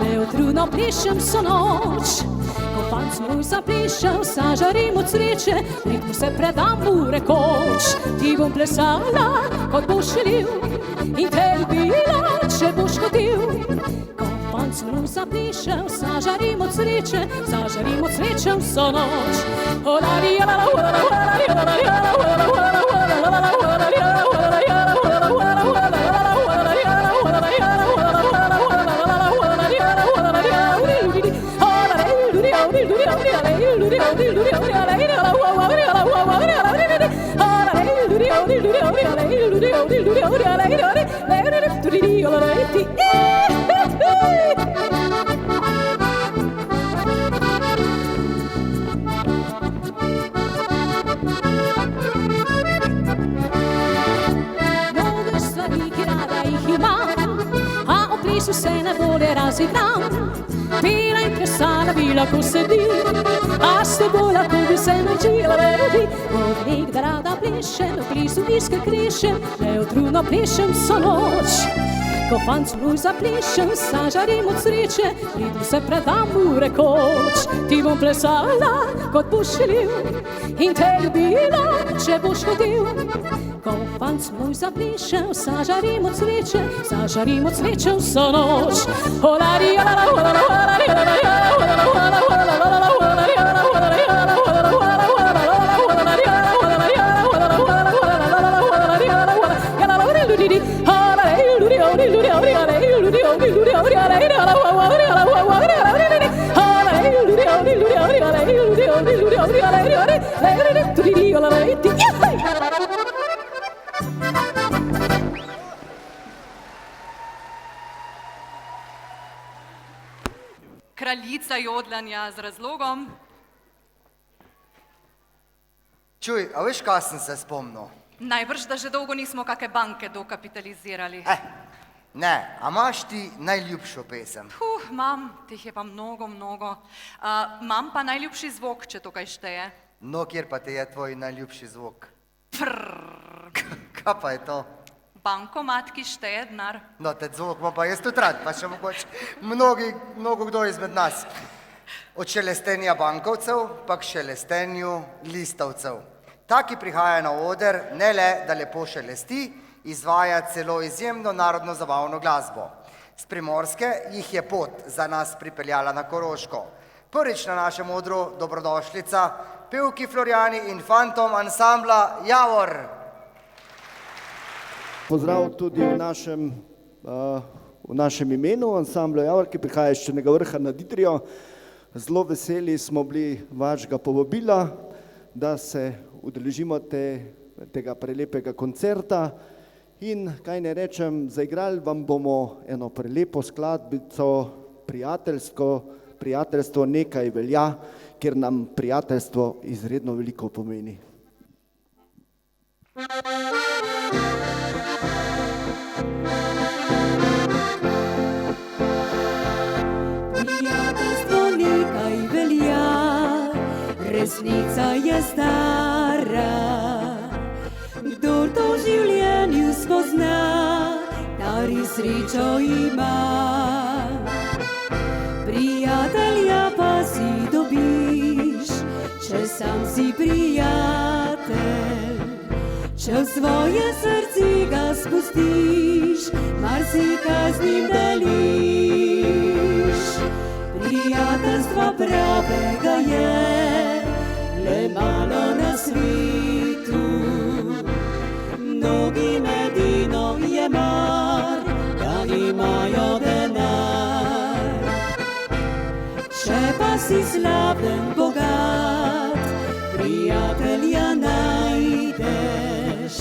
Neotrudno plišem vso noč, ko fant moj zaplišem, zažarim od sreče, ritmu se predam mu rekoč. Ti bom plesala, kot boš želil, in te ljubila, če boš hotel. Ko fant moj zaplišem, zažarim od sreče vso noč. se najbolje razigram. Bila in plesala, bi lahko sedim, a s teboj lahko bi se naučila verjeti. Od nekdaj rada plešem, v plisu iskre krešem, neutrudno plešem vso noč. Ko fant svoj zaplešem, zažarim od sreče, pridem se predam mu rekoč. Ti bom plesala, kot boš želel, in te ljubila, če boš hotel. Ko fant svoj zaplešem, zažarim od sreče, zažarim od sreče vso noč. Olari, olala, olala, olari, olala, olala, olala, olala, olala, olala, olala, olala, Kraljica jodlanja z razlogom. Čuj, a veš, kaj sem se spomnil? Najbrž, da že dolgo nismo kake banke dokapitalizirali. Ne, a imaš ti najljubšo pesem? Imam, teh je pa mnogo, mnogo. Imam pa najljubši zvok, če to kaj šteje. No, kjer pa te je tvoj najljubši zvok? Kaj pa je to? Bankomat, ki šteje denar. No, te zvok imam pa jaz tudi rad, pa še mogoče mnogo kdo izmed nas. Od šelestenja bankovcev pa k šelestenju listovcev. Ta, ki prihaja na oder, ne le, da lepo šelesti, izvaja celo izjemno narodno zabavno glasbo. Z Primorske jih je pot za nas pripeljala na Koroško. Prvič na našem odru dobrodošlica, pevki Florjani in fantom ansambla Javor. Pozdrav tudi v našem imenu, ansamblu Javor, ki prihaja iz Črnega Vrha nad Idrijo. Zelo veseli smo bili vašega povabila, da se udeležimo tega prelepega koncerta. In kaj ne rečem, zaigrali vam bomo eno prelepo skladbico, prijateljstvo nekaj velja, ker nam prijateljstvo izredno veliko pomeni. Prijateljstvo nekaj velja, resnica je stara. Kdor to v življenju spozna, ta res srečo ima. Prijatelja pa si dobiš, če sam si prijatelj. Če v svoje srce ga spustiš, marsikaj z njim deliš. Prijateljstva pravega je le malo na svetu. Mnogi medino je mar, da nimajo denar. Če pa si slaven, bogat, prijatelja najdeš.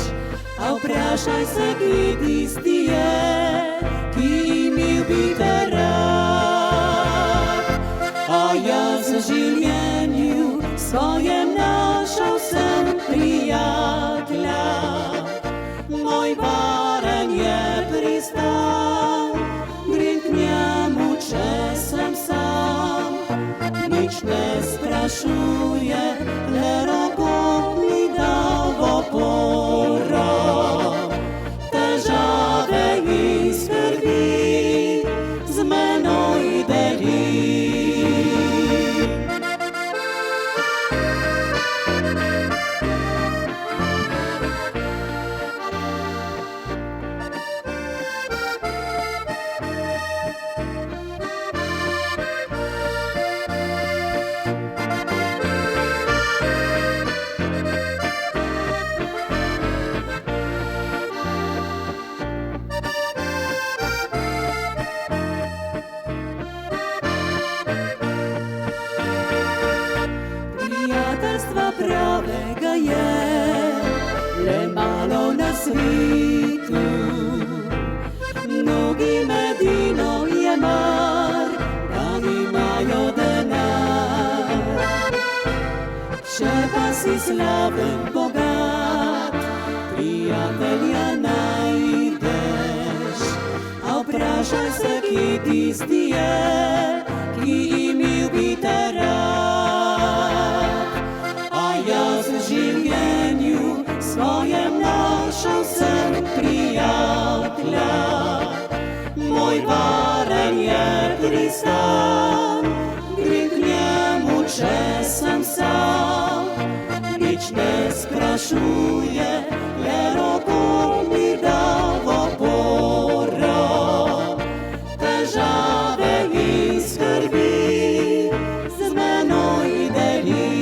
A vprašaj se, kje tisti je, ki imel bi te rad. A jaz v življenju svojem našel sem prijatelja. Moj varen je pristan, grem k njemu, če sem sam. Nič ne sprašuje, le roko mi dal v oporo. Težave in skrbi z menoj deli. Prijateljstva pravega je le malo na svetu. Mnogi medino je mar, da nimajo denar. Če pa si slaven, bogat, prijatelja najdeš. A vprašaj se, ki tisti je, ki imel biti rad. A jaz v življenju svojem našel sem prijatelja. Moj varen je pristan, gre k njemu, če sem sam. Nič ne sprašuje, le roko mi da v oporo. Težave in skrbi z menoj deli.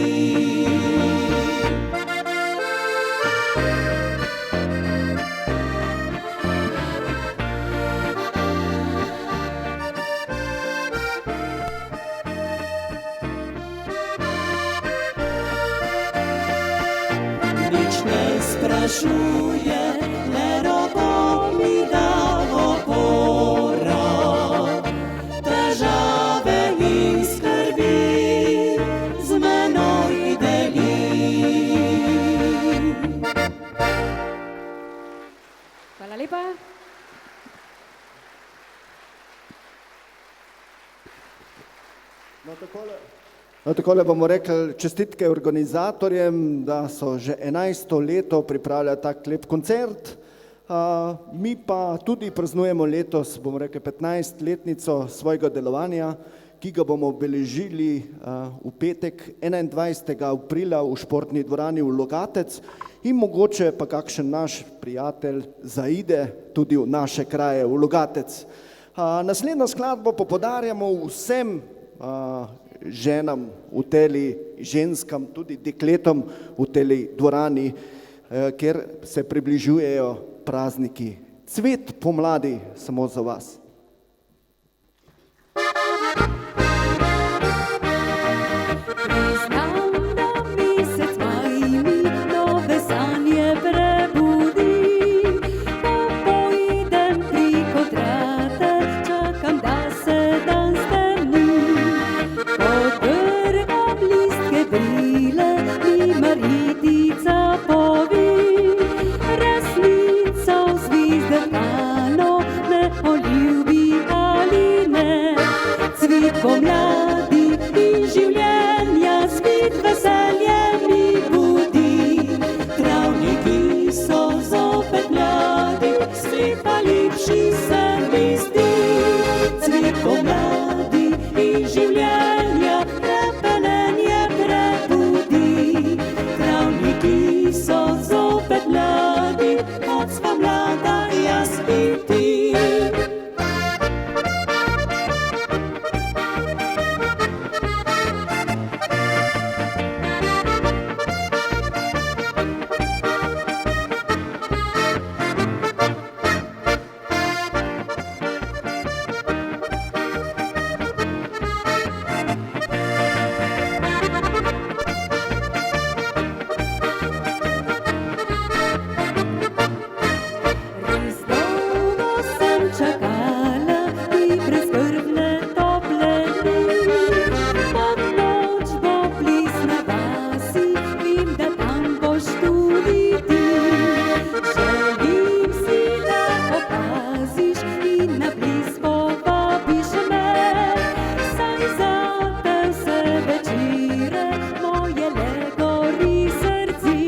Nič ne sprašuje, le roko mi da v oporo. Težave in skrbi z menoj deli. Hvala lepa. Takole bomo rekli čestitke organizatorjem, da so že 11. leto pripravljali tak lep koncert. Mi pa tudi praznujemo letos, bomo rekli, 15-letnico svojega delovanja, ki ga bomo obeležili v petek 21. aprila v športni dvorani v Logatec in mogoče pa kakšen naš prijatelj zaide tudi v naše kraje v Logatec. Naslednjo skladbo pa podarjamo vsem ženam v teli, ženskam, tudi dekletom v teli dvorani, kjer se približujejo prazniki. Cvet pomladi samo za vas. Priznam, da mesec maj mi nove sanje prebudi. Ko pojdem preko trate, čakam, da se dan stemni. Odgrgam listke brile, mi Maritica povi. Resnica v zvizdrkano me poljubi ali ne. Cvet pomladi in življenja, spet veselje mi budi. Travniki so zopet mladi, svet pa lepši se mi zdi. Cvet pomladi in življenja, krepenenje prebudi. Travniki so zopet mladi, kot sva mlada jaz in ti. Res dolgo sem čakala ti brezskrbne tople dni. Pod noč bo ples na vasi, vem, da tam boš tudi ti. Želim si, da opaziš in na ples povabiš me. Saj zate vse večere moje le gori srci.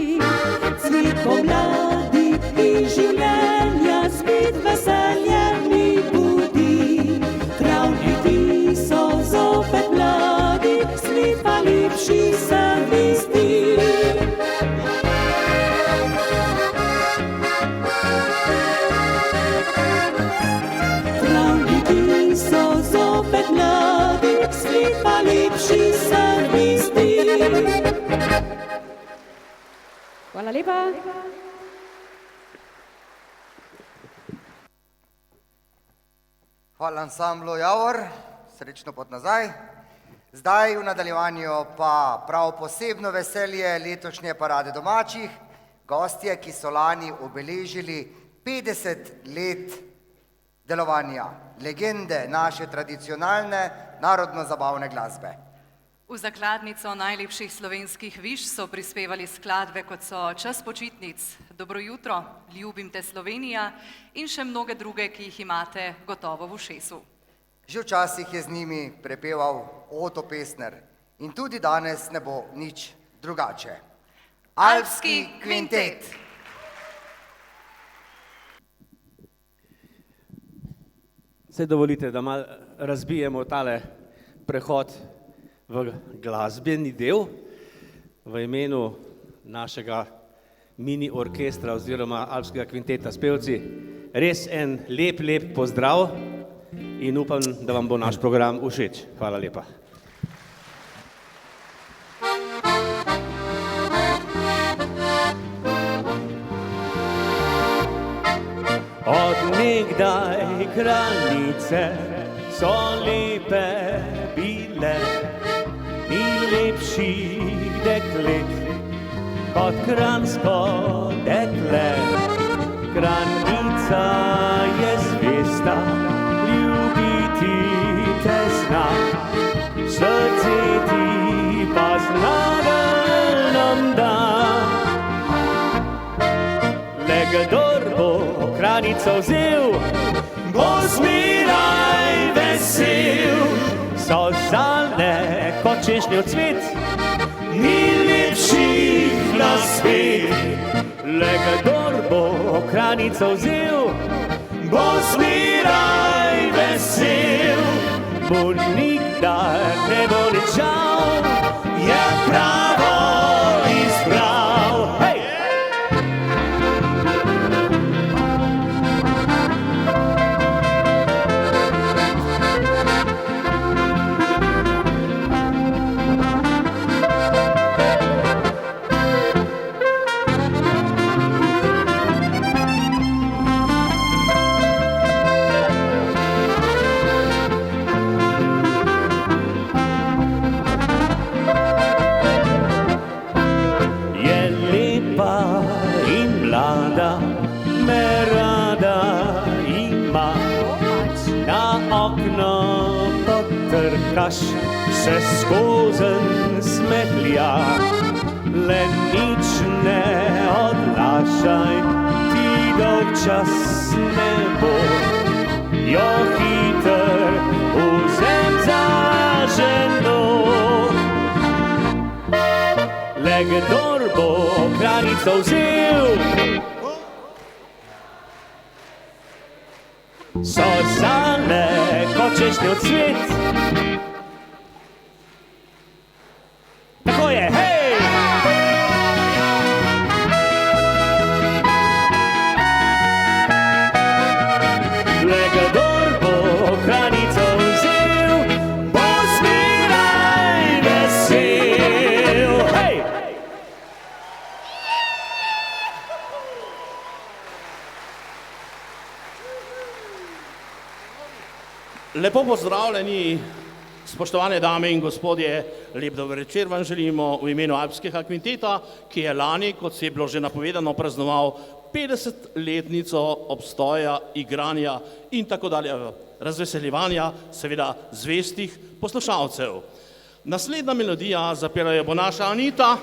Cvet pomladi in življenja, spet veselje mi budi. Travniki so zopet mladi, svet pa lepši se mi zdi. Travniki so zopet mladi, svet pa lepši se mi zdi. Hvala lepa. Hvala ansamblu Javor, srečno pot nazaj. Zdaj v nadaljevanju pa prav posebno veselje letošnje parade domačih, gostje, ki so lani obeležili 50 let delovanja, legende naše tradicionalne narodno-zabavne glasbe. V zakladnico najlepših slovenskih viš so prispevali skladbe, kot so Čas počitnic, Dobro jutro, Ljubim te Slovenija in še mnoge druge, ki jih imate gotovo v ušesu. Že včasih je z njimi prepeval Oto Pestner in tudi danes ne bo nič drugače. Alpski kvintet. Zdaj dovolite, da malo razbijemo tale prehod v glasbeni del v imenu našega mini orkestra oziroma alpskega kvinteta s pevci. Res en lep pozdrav in upam, da vam bo naš program všeč. Hvala lepa. Od nekdaj kraljice so lepe bile, ni lepših deklet kot kranjsko dekle. Kraljica je zvesta, ljubiti te zna, srce ti pa znamenom da. Le kdor bo kraljico vzel, bo zmeraj vesel. So zale kot češnjev cvet, ni lepših na svet. Le kdor bo kraljico vzel, bo zmeraj vesel. Bo nikdar ne bo nič žal, je pravo izbral. Hej! Se skozen smehlja, le nič ne odlašaj, ti dolg čas ne bo. Jo hiter vzem za ženo. Le kdor bo kraljico vzel, so zale kot češnjev cvet. Tako je, hej! Le kdor bo kraljico vzel, bo zmeraj vesel. Hej! Lepo pozdravljeni, spoštovane dame in gospodje, lep dober večer vam želimo v imenu Alpskega kvinteta, ki je lani, kot se je bilo že napovedano, praznoval 50-letnico obstoja, igranja in tako dalje, razveseljevanja, seveda zvestih poslušalcev. Naslednja melodija zapela bo naša Anita.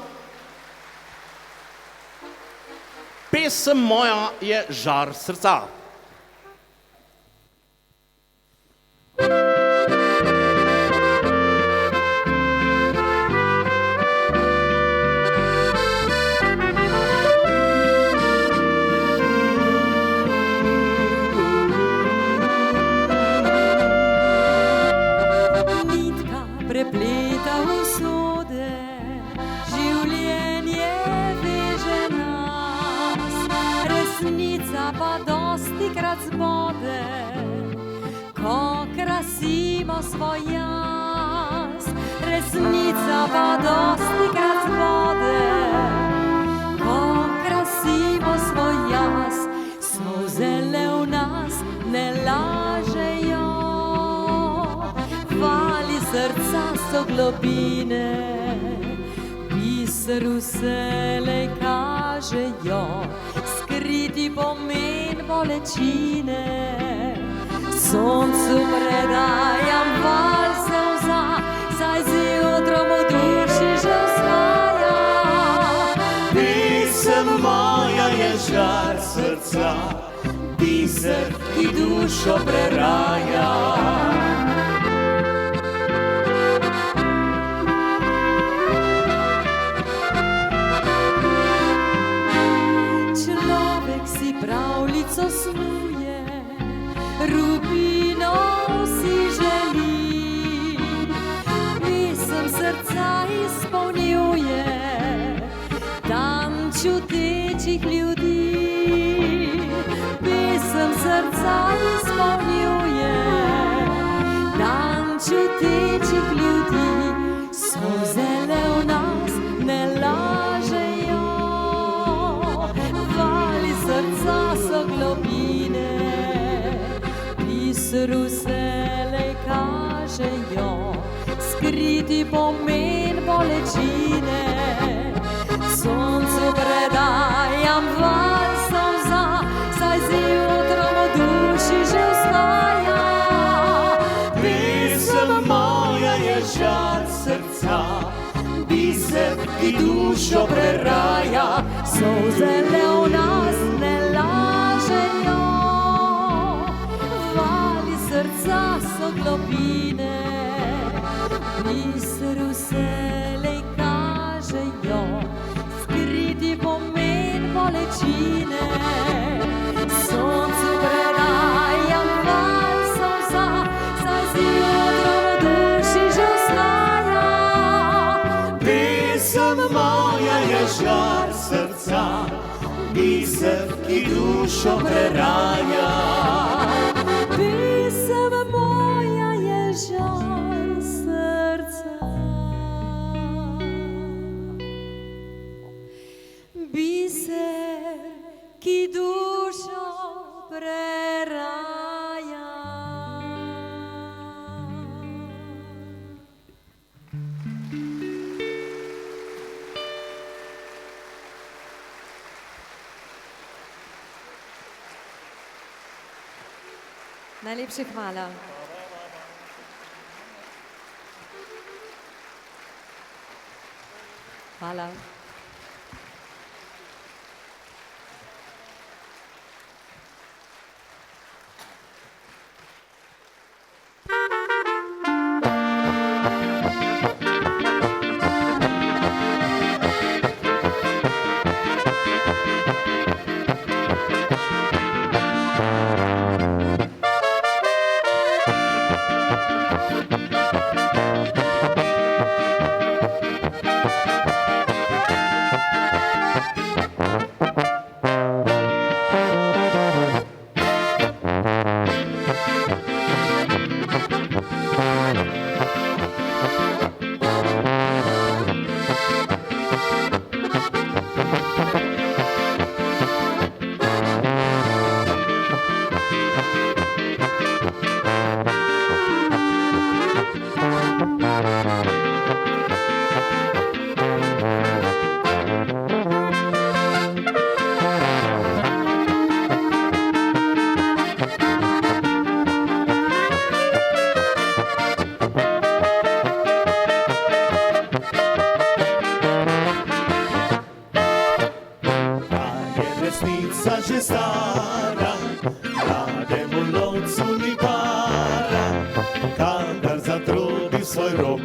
Pesem moja je Žar srca. Prepleta usode, življenje veže nas, resnica pa dostikrat zbode, ko krasimo svoj jaz. Resnica pa dostikrat zbode, ko krasimo svoj jaz. Solzele v nas ne lažejo, hvali srca so globine, biser vselej kažejo, skriti pomen bolečine. Soncu predajam val solza, saj z jutrom v duši že vzhaja. Pesem moja je žar srca, biser, ki dušo preraja. Bisru vselej kažejo skriti pomen bolečine. Soncu predajam val solza, saj zjutrom v duši že vstaja. Pesem moja je žar srca, biser, ki dušo preraja. Solze le v nas ne lažejo, vali srca so globine. Biser vselej kažejo skriti pomen bolečine. Soncu predajam val solza, saj zjutrom v duši že vstaja. Pesem moja je žar srca, biser, ki dušo preraja. Pesem moja je žar srca, biser, ki dušo preraja. Najlepša hvala. Hvala. Resnica že stara, mlademu lovcu ni para, kadar zatrudi svoj rok,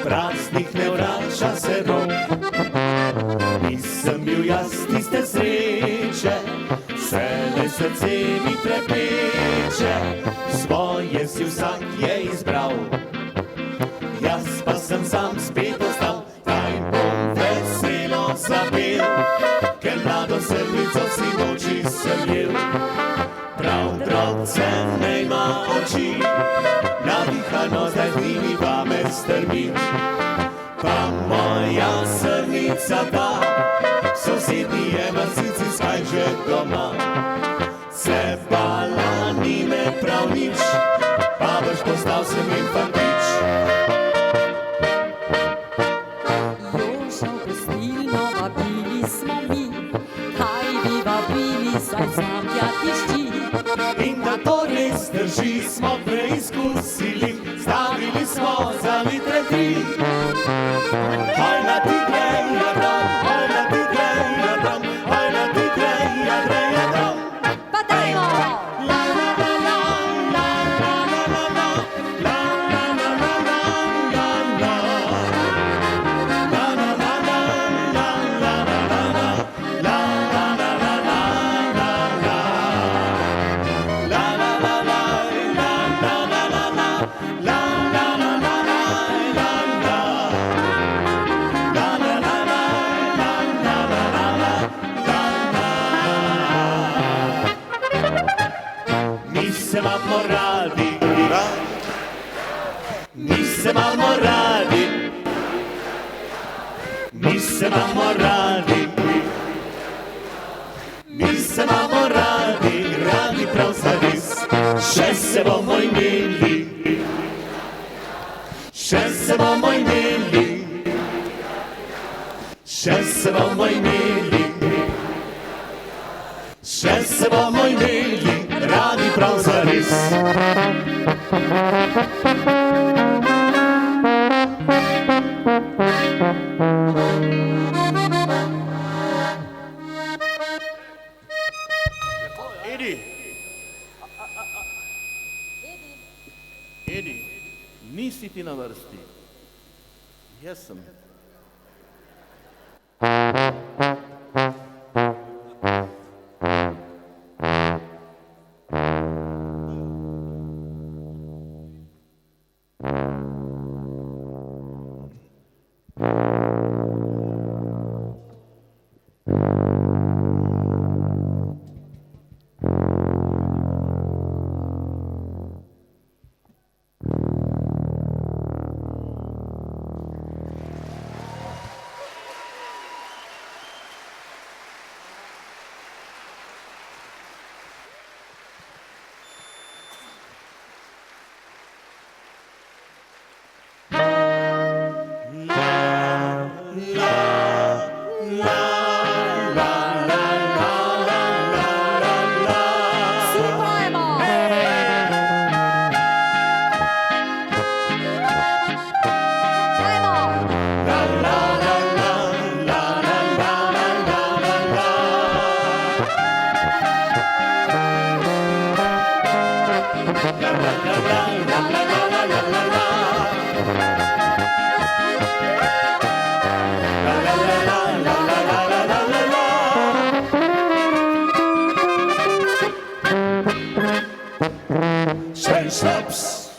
praznik ne vrača se rok. Nisem bil jaz tiste sreče, vselej srce mi trepeče, svoje si vsak je izbral, jaz pa sem sam spet ostal, kaj bom veselo zapel. Ker mlado srnico si noči sem jel, prav drobce ne ima oči, navihano zdaj z njimi vame strmi. Pa moja srnica ta, sosednji je vrsici skaj že doma, se bala ni me prav nič, pa vrš postal sem in fantič. Jožo gostilno vabili smo mi, kaj bi vabili, saj sam tja tišči. In da to res drži, smo preizkusili, stavili smo za litre 3. Hoj na ti grej, jadrom, hoj na ti grej, jadrom, hoj na ti grej, jadrej, jadrom. Pa dajmo! La la la la, la la la la la, la la la la la, la la. La la la la, la la la la la, la la la la la la la. La la la la, la la la la la, la la la la la la. Mi se imamo radi, mi se imamo radi, mi se imamo radi, mi se imamo radi, radi prav zares. Še se bomo imeli, še se bomo imeli, še se bomo imeli, še se bomo imeli, radi prav zares. Edi, nisi ti na vrsti. Jaz sem. Snaps.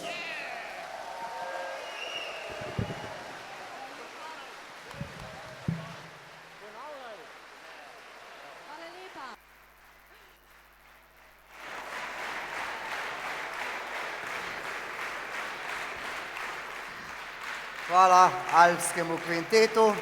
Hvala alpskemu kvintetu.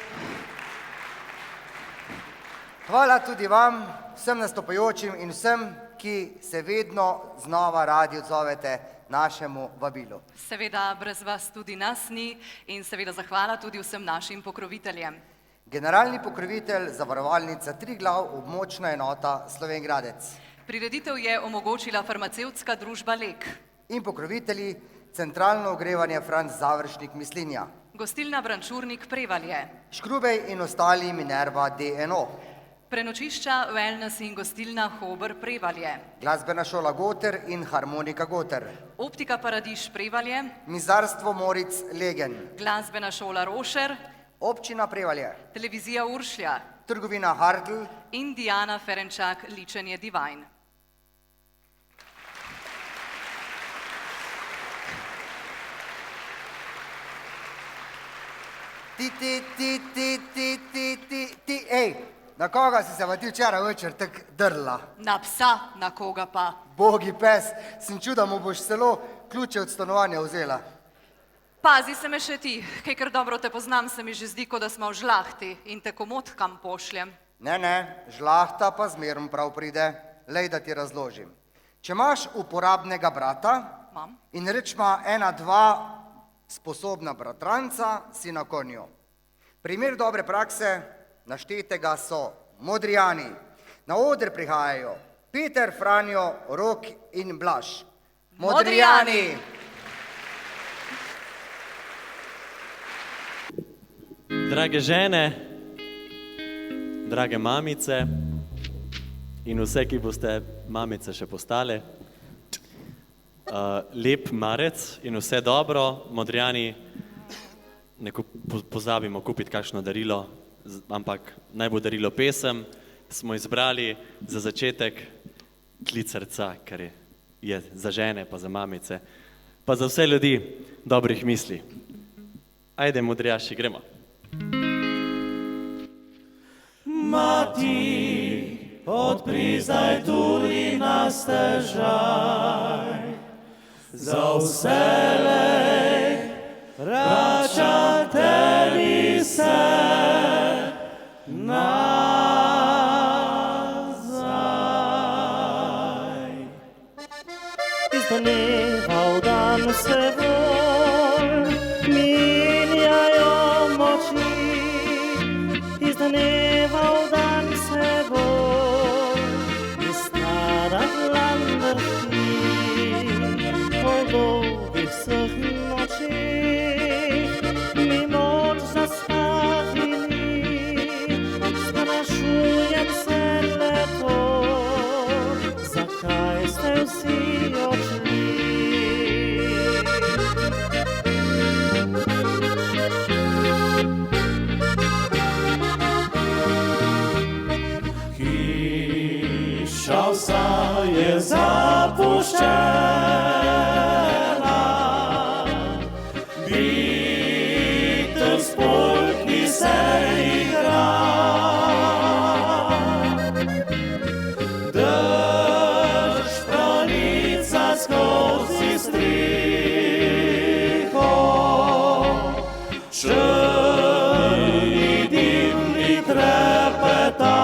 Hvala tudi vam, vsem nastopajočim in vsem, ki se vedno znova radi odzovete našemu vabilu. Seveda brez vas tudi nas ni in seveda zahvala tudi vsem našim pokroviteljem. Generalni pokrovitelj Zavarovalnica Triglav, območna enota Slovenj Gradec. Prireditev je omogočila farmacevtska družba Lek. In pokrovitelji Centralno ogrevanje Franc Završnik Mislinja. Gostilna Brančurnik Prevalje. Škrubej in ostali Minerva DNO. Prenočišča Wellness in gostilna Hober Prevalje. Glasbena šola Goter in harmonika Goter. Optika Paradiž Prevalje. Mizarstvo Moric Legen. Glasbena šola Rošer. Občina Prevalje. Televizija Uršlja. Trgovina Hartl. In Diana Ferenčak Ličenje Divine. Ej, na koga si se pa ti včeraj večer tak drla? Na psa, na koga pa? Bogi pes, sem čutil, da mu boš celo ključe od stanovanja vzela. Pazi se me še ti, kaj ker dobro te poznam, se mi že zdi, kot da smo v žlahti in te komod kam pošljem. Ne, žlahta pa zmerno prav pride. Lej, da ti razložim. Če imaš uporabnega brata in rečma 1-2 sposobna bratranca, si na konju. Primer dobre prakse naštetega so Modrijani. Na oder prihajajo Peter, Franjo, Rok in Blaž. Modrijani! Drage žene, drage mamice in vse, ki boste mamice še postale, lep marec in vse dobro. Modrijani, ne pozabimo kupiti kakšno darilo, ampak naj bo darilo pesem. Smo izbrali za začetek Klic srca, kar je za žene, pa za mamice, pa za vse ljudi dobrih misli. Ajde, Modrijaši, gremo. Mati, odpri zdaj tudi na stežaj, za vselej vrača tebi se nazaj. Isto dneva v dan se bo iz stara dlan vrti, po dolgih vseh nočeh mi moč zaspavili. Sprašujem se lepo, zakaj ste vsi odšli. Hiša vsa je zapuščena, veter s polkni se igra. Dež pranica skozi striho, črni dimnik trepeta.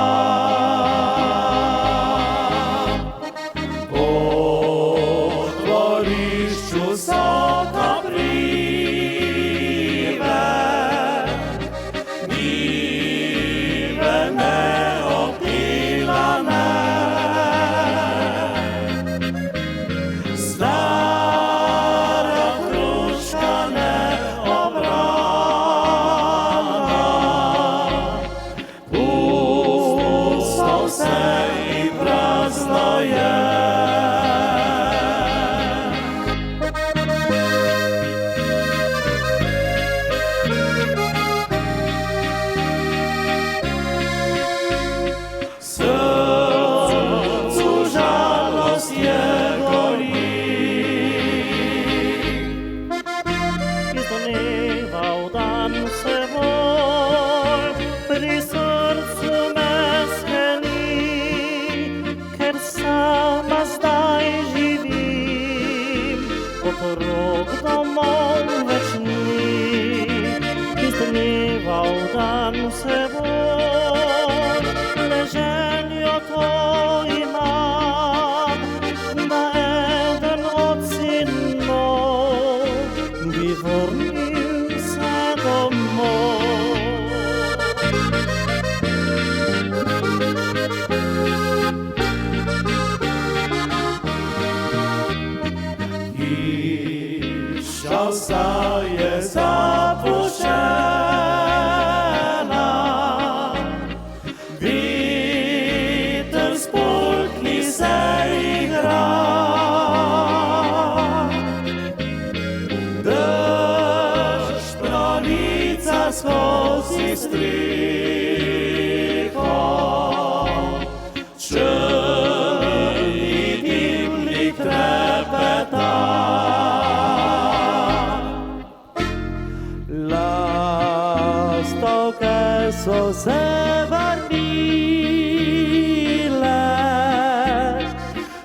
So se vrnile,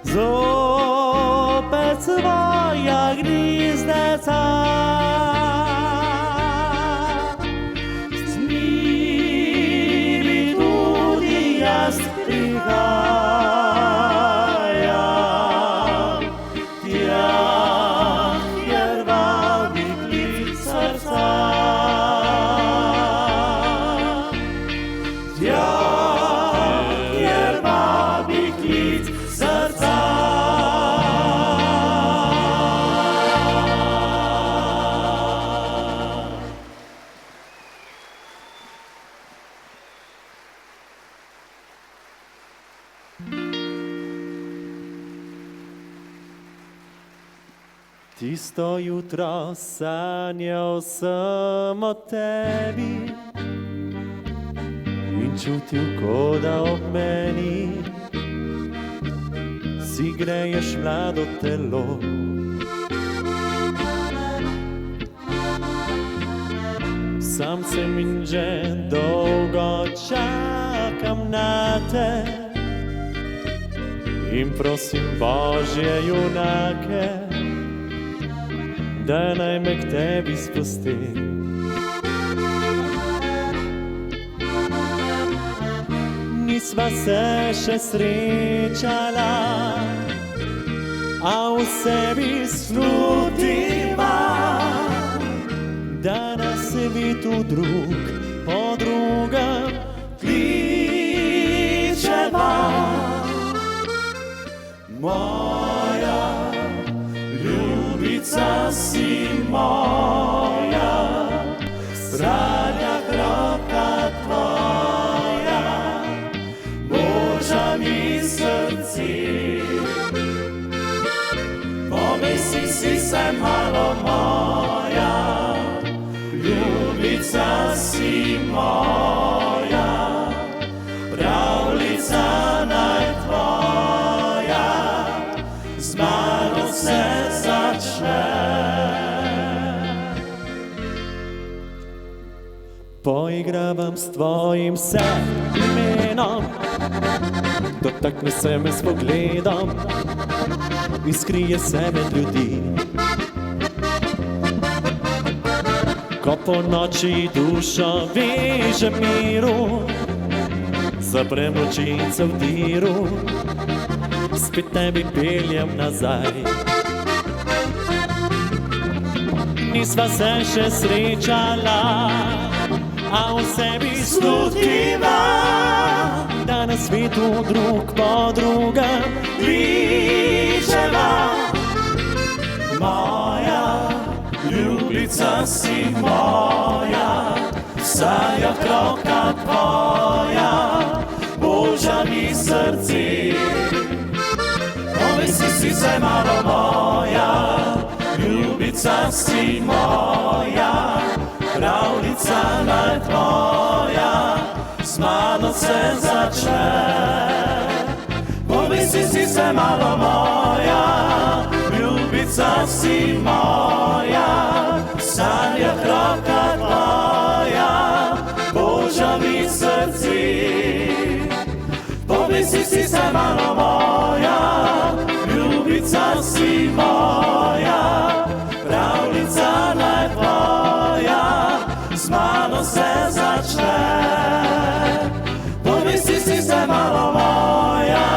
zopet svoja gnizdeca. Z njimi tudi jaz prihajam, tja, kjer vabi klic srca. Tisto jutro sanjal sem o tebi in čutil, kot da ob meni si greješ mlado telo. Sam sem in že dolgo čakam na te in prosim Božje junake, da naj me k tebi spusti. Nisva se še srečala, a v sebi slutiva, da na svetu drug po drugem srci. Povesi si se malo moja, ljubica si moja, pravljica naj tvoja, z mano se začne. Poigravam s tvojim se imenom, dotakne se me s pogledom in skrije se med ljudi. Ko po noči dušo veže miru, zaprem očice v diru, spet tebi peljem nazaj. Nisva se še srečala, a v sebi slutiva, da na svetu drug po drugem kličeva. Moja ljubica si moja, vsaja kroka tvoja, boža mi srci. Povesi si se malo moja, ljubica si moja, pravljica naj tvoja, z mano se začne. Povesi si se malo moja, ljubica si moja, sanja kroka tvoja, boža mi srci. Povesi si se malo moja, ljubica si moja, pravljica naj tvoja, z mano se začne. Povesi si se malo moja.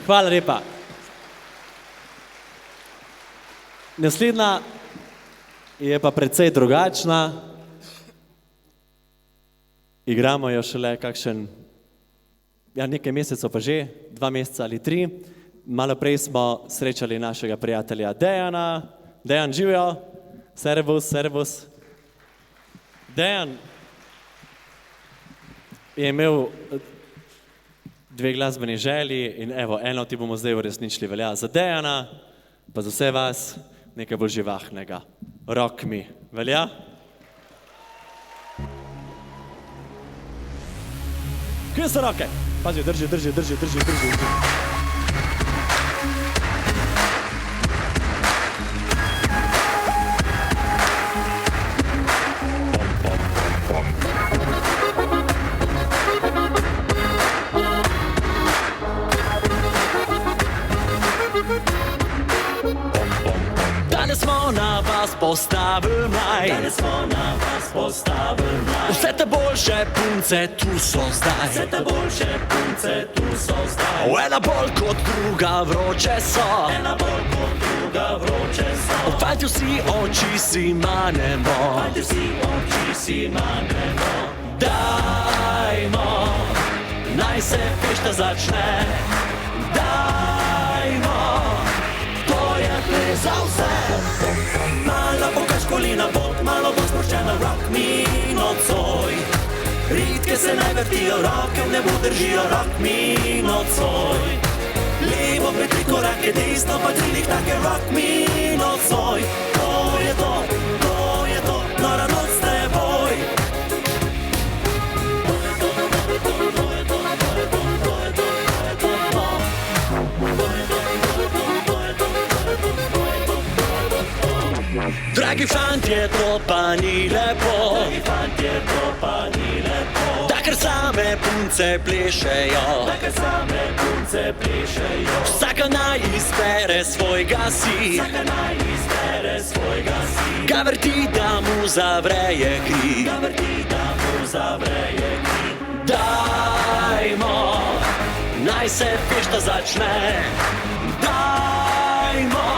Hvala lepa. Naslednja je pa precej drugačna. Igramo jo šele nekaj mesecev pa že, 2 meseca ali 3. Malo prej smo srečali našega prijatelja Dejana. Dejan, živijo? Servus, servus. Dejan je imel 2 glasbeni želji in evo, eno ti bomo zdaj uresničili. Velja za Dejana, pa za vse vas nekaj bolj živahnega. Rock me. Velja? Kje so roke? Pazi, drži. Danes smo na vas postavili maj, vse te boljše punce tu so zdaj, ena bolj kot druga vroče so, fantje vsi oči si manemo, dajmo, naj se fešta začne, dajmo, to je plez za vse. Malo pokaž kolina bok, malo bolj sproščena, rock me nocoj. Ritke se naj vrtijo, roke v nebu držijo, rock me nocoj. Levo pred 3 korake, desno pa 3 lihtake, rock me nocoj. To je to, nora noc s teboj. Dragi fantje, to pa ni lepo, takrat same punce plešejo, vsaka naj izbere svojga si, ga vrti, da mu zavreje kri, dajmo, naj se fešta začne, dajmo,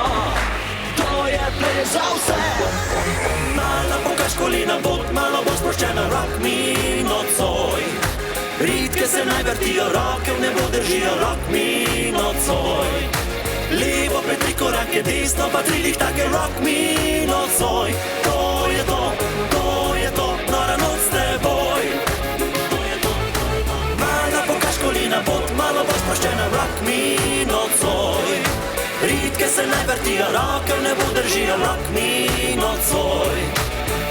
to je plez za vse. Malo pokaž kolina bok, malo bolj sproščena, rock me nocoj. Ritke se naj vrtijo, roke v nebu držijo, rock me nocoj. Levo pre 3 korake, desno pa 3 lihtake, rock me nocoj. To je to, nora noc s teboj. Malo pokaž kolina, bod malo bolj sproščena, rock me nocoj. Ritke se naj vrtijo, roke v nebo držijo, rock me nocoj.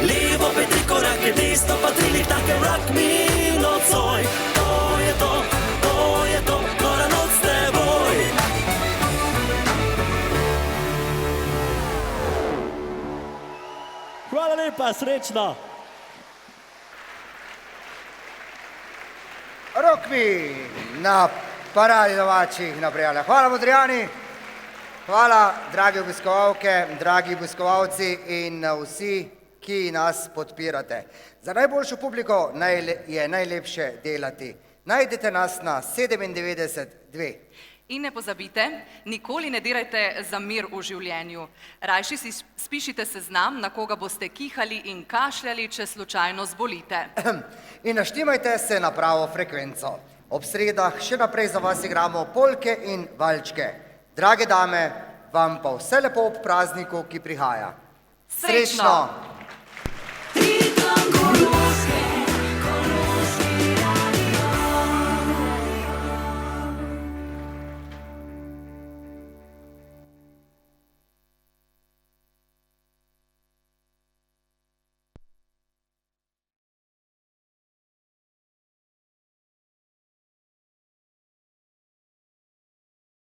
Levo pe 3 korake, desno pa 3 lihtake, rock me nocoj. To je to, nora noc s teboj. Hvala lepa, srečno! Rock me na paradi domačih naprijatelja. Hvala, Modrijani. Hvala, dragi obiskovalke, dragi obiskovalci in vsi, ki nas podpirate. Za najboljšo publiko je najlepše delati. Najdete nas na 97.2. In ne pozabite, nikoli ne dirajte za mir v življenju. Rajši si spišite seznam, na koga boste kihali in kašljali, če slučajno zbolite. In naštimajte se na pravo frekvenco. Ob sredah še naprej za vas igramo polke in valčke. Drage dame, vam pa vse lepo ob prazniku, ki prihaja. Srečno!